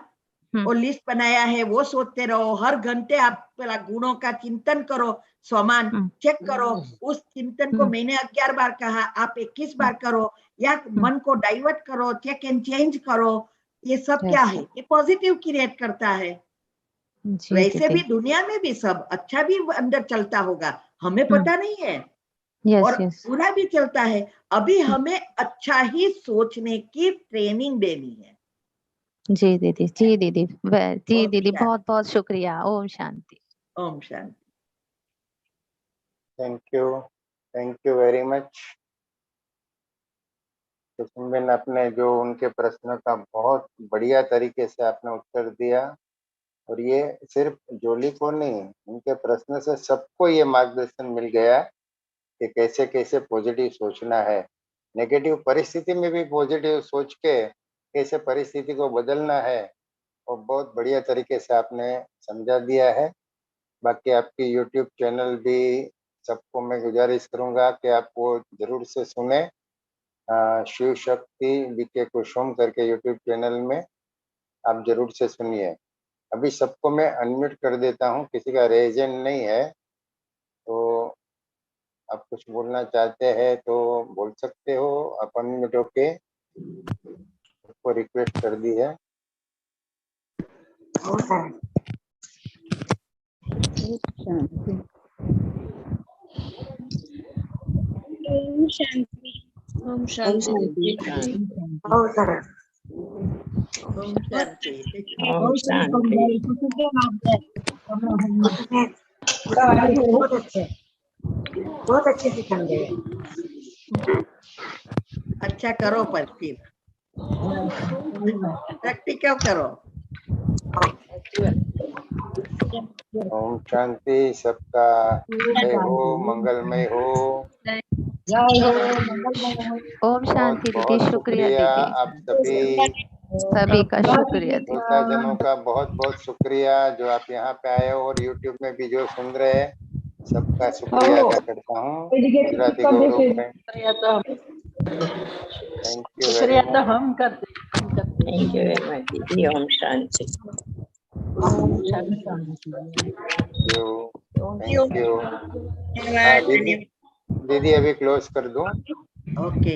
वो लिस्ट बनाया है, वो सोचते रहो, हर घंटे आप गुणों का चिंतन करो, स्वमान चेक करो। उस चिंतन को मैंने 11 बार कहा, आप 21 बार करो, या मन को डाइवर्ट करो, चेक एंड चेंज करो। ये सब क्या है, ये पॉजिटिव क्रिएट करता है। वैसे भी दुनिया में भी सब अच्छा भी अंदर चलता होगा, हमें पता नहीं है। यस और यस बुरा भी चलता है, अभी हमें अच्छा ही सोचने की ट्रेनिंग देनी है। जी दीदी, जी दीदी, जी ओम दीदी, शांति। बहुत बहुत शुक्रिया। ओम शांति। ओम शांति। Thank you very much. Kusumben, आपने जो उनके प्रश्न का बहुत बढ़िया तरीके से आपने उत्तर दिया, और ये सिर्फ जोली को नहीं, उनके प्रश्न से सबको ये मार्गदर्शन मिल गया कि कैसे कैसे पॉजिटिव सोचना है, नेगेटिव परिस्थिति में भी पॉजिटिव सोच के कैसे परिस्थिति को बदलना है, और बहुत बढ़िया तरीके से आपने समझा दिया है। बाकी आपकी यूट्यूब चैनल भी सबको मैं गुजारिश करूंगा कि आप वो जरूर से सुने, शिव शक्ति बीके कुसुम करके यूट्यूब चैनल में आप जरूर से सुनिए। अभी सबको मैं अनम्यूट कर देता हूँ, किसी का रेजन नहीं है, तो आप कुछ बोलना चाहते हैं तो बोल सकते हो। आप अनम्यूट होके सबको रिक्वेस्ट कर दी है। ओम शांति। ओम शांति। ओम शांति। ओम शांति। बहुत अच्छे से समझे। अच्छा करो, पर फिर प्रैक्टिकल करो। ओम शांति। सबका जय हो, मंगलमय हो। ओम बहुत शांति दीदी, बहुत शुक्रिया शुक्रिया दीदी, आप सभी का शुक्रिया दीदी। श्रोता जनों का बहुत बहुत शुक्रिया जो आप यहाँ पे आए हो, और यूट्यूब में भी जो सुन रहे हैं, सबका शुक्रिया अदा करता हूँ Gujarati Gaurav friend. Thank you very much. Thank you very much दीदी। ओम शांति। Thank you. हाँ दीदी, दीदी अभी क्लोज कर दूं। ओके।